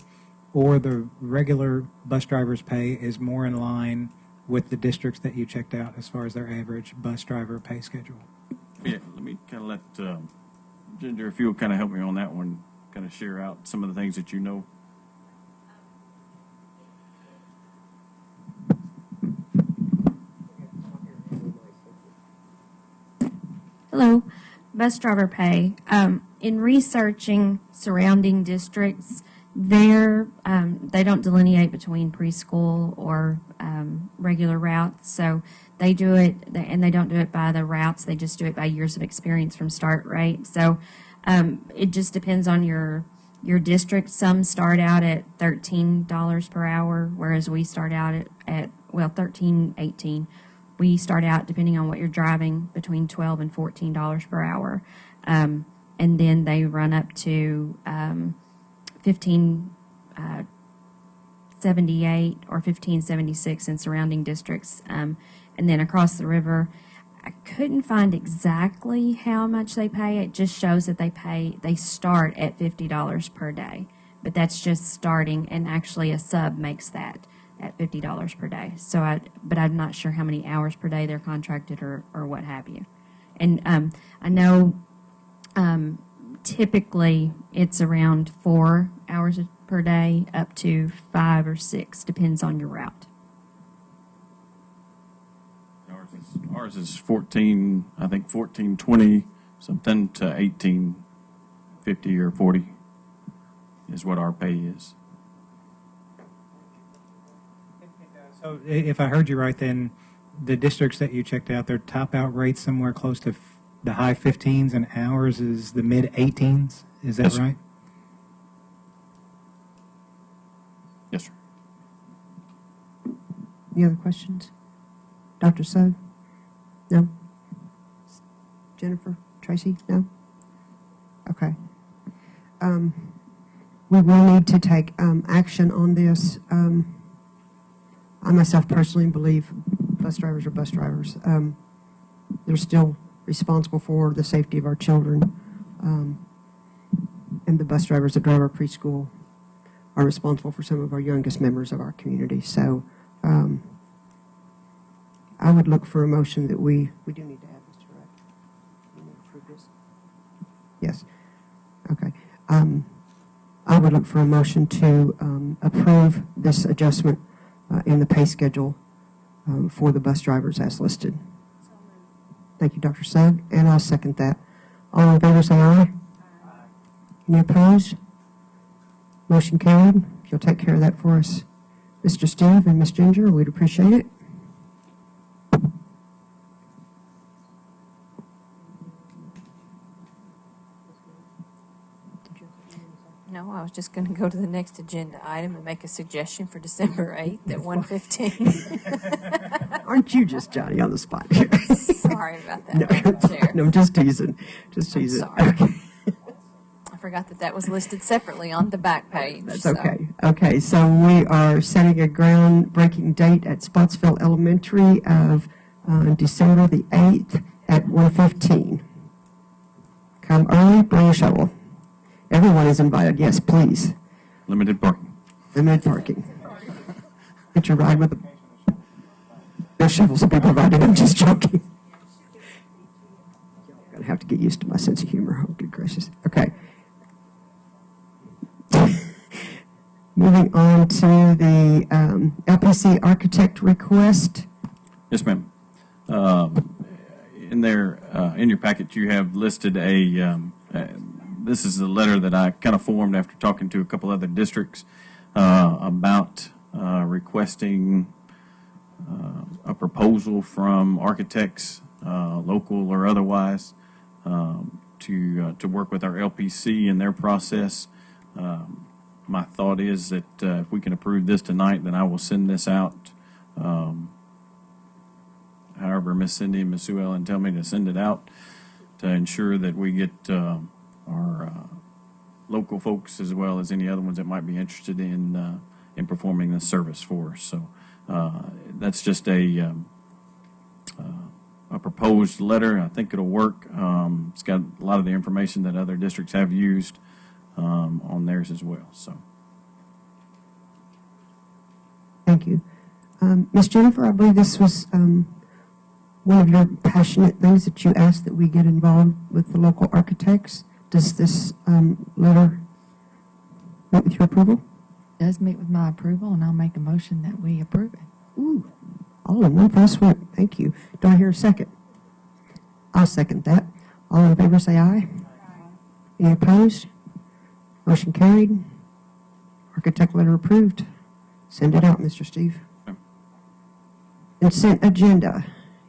or the regular bus drivers' pay is more in line with the districts that you checked out as far as their average bus driver pay schedule. Yeah, let me kind of let Ginger, if you'll kind of help me on that one, kind of share out some of the things that you know. Hello, bus driver pay. In researching surrounding districts, they don't delineate between preschool or regular routes. So they do it, and they don't do it by the routes. They just do it by years of experience from start, right? So it just depends on your district. Some start out at $13 per hour, whereas we start out at $13, $18. We start out, depending on what you're driving, between $12 and $14 per hour. And then they run up to $15.78 or $15.76 in surrounding districts. And then across the river, I couldn't find exactly how much they pay. It just shows that they start at $50 per day. But that's just starting, and actually a sub makes that at $50 per day. So but I'm not sure how many hours per day they're contracted or what have you. And I know typically it's around 4 hours per day up to 5 or 6, depends on your route. Ours is 14, I think 14.20 something to 18.50 or 40 is what our pay is. So if I heard you right, then the districts that you checked out, their top out rates somewhere close to the high 15s, and ours is the mid 18s. Is that Yes, right? Yes, sir. Any other questions? Dr. Sugg? No? Jennifer? Tracy? No? Okay. we will need to take action on this. I myself personally believe bus drivers are bus drivers. They're still responsible for the safety of our children, and the bus drivers that drive our preschool are responsible for some of our youngest members of our community. So I would look for a motion that we do need to add this, correct? We need to approve this? Yes. Okay. I would look for a motion to approve this adjustment in the pay schedule for the bus drivers as listed. Thank you, Dr. Sugg, and I'll second that. All in favor, say aye. Any opposed? Motion carried. If you'll take care of that for us, Mr. Steve and Ms. Ginger, we'd appreciate it. No, I was just going to go to the next agenda item and make a suggestion for December 8th at 1:15. Aren't you just Johnny on the spot here? Sorry about that, Chair. No, just teasing. Just teasing. Sorry. I forgot that was listed separately on the back page. That's okay. Okay, so we are setting a groundbreaking date at Spottsville Elementary of December the 8th at 1:15. Come early, bring a shovel. Everyone is invited. Yes, please. Limited parking. Limited parking. Get your ride with the... No shovels will be provided. I'm just joking. I'm going to have to get used to my sense of humor. Oh, good gracious. Okay. Moving on to the LPC architect request. Yes, ma'am. In your packet, you have listed this is a letter that I kind of formed after talking to a couple other districts about requesting a proposal from architects, local or otherwise, to work with our LPC in their process. My thought is that if we can approve this tonight, then I will send this out. However, Miss Cindy and Miss Sue Ellen tell me to send it out to ensure that we get our local folks as well as any other ones that might be interested in performing this service for us. So that's just a proposed letter. I think it'll work. It's got a lot of the information that other districts have used on theirs as well. So, thank you, Ms. Jennifer. I believe this was one of your passionate things that you asked that we get involved with the local architects. Does this letter meet with your approval? It does meet with my approval, and I'll make a motion that we approve it. Ooh, all in one fell swoop. Thank you. Do I hear a second? I'll second that. All in favor say aye. Any opposed? Motion carried. Architect letter approved. Send it out, Mr. Steve. Consent agenda.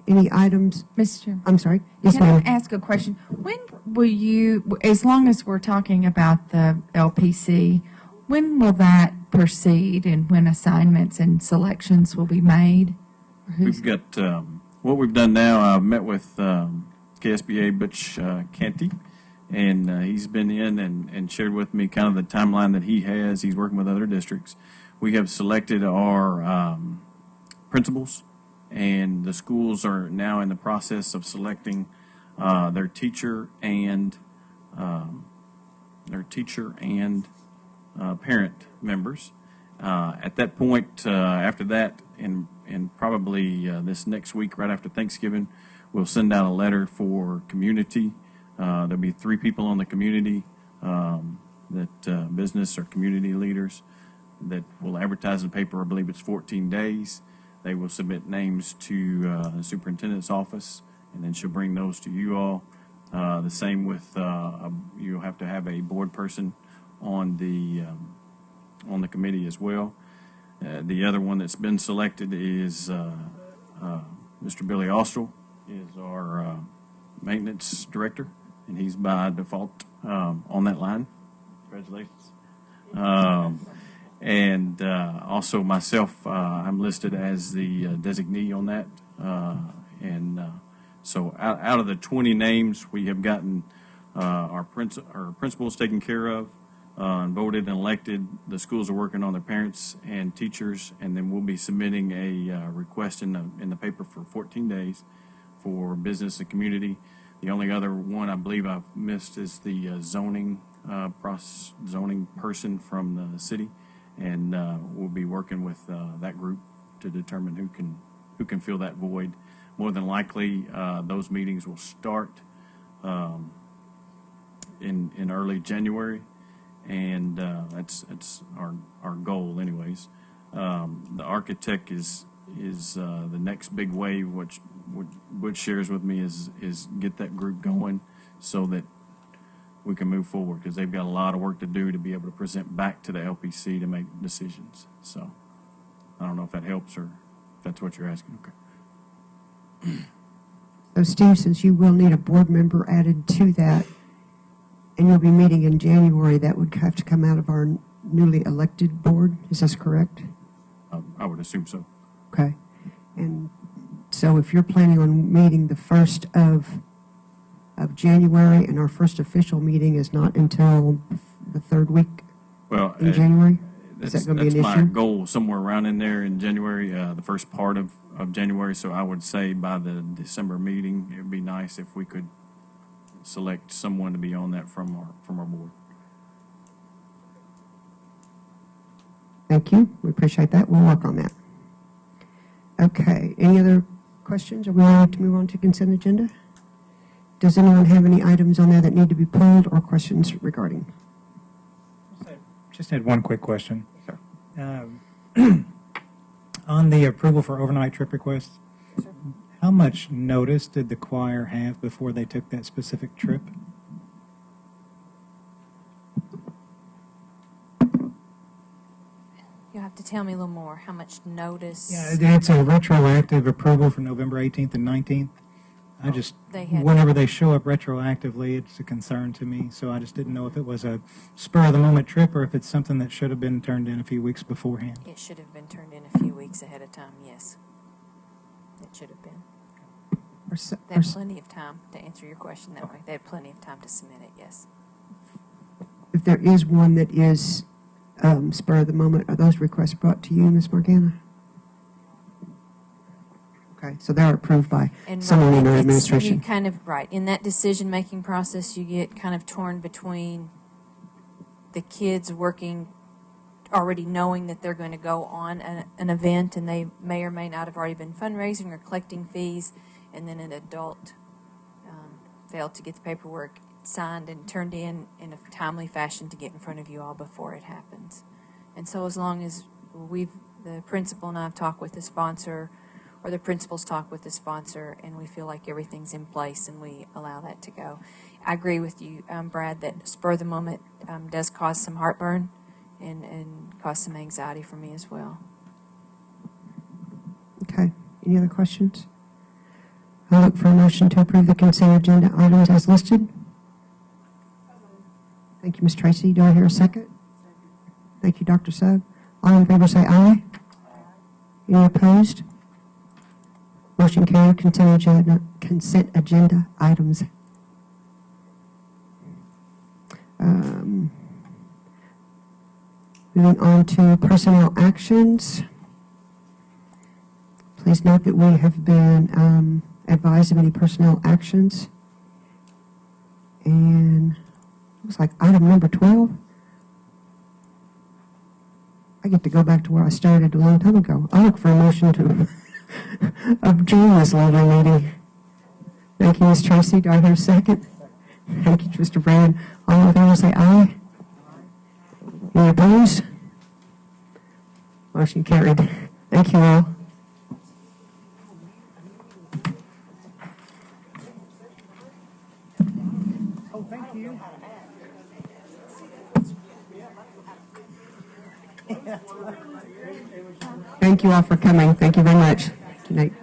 Any items? Mr. I'm sorry. Yes, Can I ma'am. ask a question? When will you, as long as we're talking about the LPC, when will that proceed and when assignments and selections will be made? we've got what we've done now. I've met with KSBA Butch Canty, and he's been in and shared with me kind of the timeline that he has. He's working with other districts. We have selected our principals, and the schools are now in the process of selecting their teacher and parent members. At that point, after that, in probably this next week, right after Thanksgiving, we'll send out a letter for community. There'll be 3 people on the community that business or community leaders that will advertise in the paper. I believe it's 14 days. They will submit names to the superintendent's office, and then she'll bring those to you all. The same with you'll have to have a board person on the committee as well. The other one that's been selected is Mr. Billy Austral is our maintenance director, and he's by default on that line. Congratulations. And also myself, I'm listed as the designee on that. So out of the 20 names, we have gotten our principals taken care of. and voted and elected. The schools are working on their parents and teachers, and then we'll be submitting a request in the paper for 14 days for business and community. The only other one I believe I've missed is the zoning person from the city, and we'll be working with that group to determine who can fill that void. More than likely, those meetings will start in early January, and that's our goal, anyways. The architect is the next big wave, which Butch shares with me is get that group going so that we can move forward, because they've got a lot of work to do to be able to present back to the LPC to make decisions. So I don't know if that helps or if that's what you're asking. Okay. So Steve, since you will need a board member added to that, and you'll be meeting in January, that would have to come out of our newly elected board. Is this correct? I would assume so. Okay. And so if you're planning on meeting the 1st of January, and our first official meeting is not until the 3rd week in January, is that going to be an issue? That's my goal, somewhere around in there in January, the first part of January. So I would say by the December meeting, it would be nice if we could select someone to be on that from our board. Thank you. We appreciate that. We'll work on that. Okay. Any other questions? Are we ready to move on to consent agenda? Does anyone have any items on there that need to be pulled or questions regarding? Just had one quick question. On the approval for overnight trip requests, how much notice did the choir have before they took that specific trip? You'll have to tell me a little more. How much notice? Yeah, it's a retroactive approval for November 18th and 19th. Whenever they show up retroactively, it's a concern to me. So I just didn't know if it was a spur-of-the-moment trip or if it's something that should have been turned in a few weeks beforehand. It should have been turned in a few weeks ahead of time, yes. It should have been. They had plenty of time to answer your question that way. They had plenty of time to submit it, yes. If there is one that is spur of the moment, are those requests brought to you, Ms. Morgana? Okay, so they're approved by someone in our administration. You kind of, right, in that decision-making process, you get kind of torn between the kids working, already knowing that they're going to go on an event, and they may or may not have already been fundraising or collecting fees, and then an adult failed to get the paperwork signed and turned in a timely fashion to get in front of you all before it happens. And so as long as the principal and I have talked with the sponsor, or the principals talk with the sponsor, and we feel like everything's in place, and we allow that to go. I agree with you, Brad, that spur of the moment does cause some heartburn and cause some anxiety for me as well. Okay. Any other questions? I'll look for a motion to approve the consent agenda items as listed. Thank you, Ms. Tracy. Do I hear a second? Thank you, Dr. Sugg. All in favor say aye. Any opposed? Motion carried. Consent agenda items. Moving on to personnel actions. Please note that we have been advised of any personnel actions. And looks like item number 12. I get to go back to where I started a long time ago. I'll look for a motion to adjourn this lovely meeting. Thank you, Ms. Tracy. Do I hear a second? Thank you, Mr. Brand. All in favor say aye. Any opposed? Motion carried. Thank you all. Oh, thank you. Thank you all for coming. Thank you very much. Good night.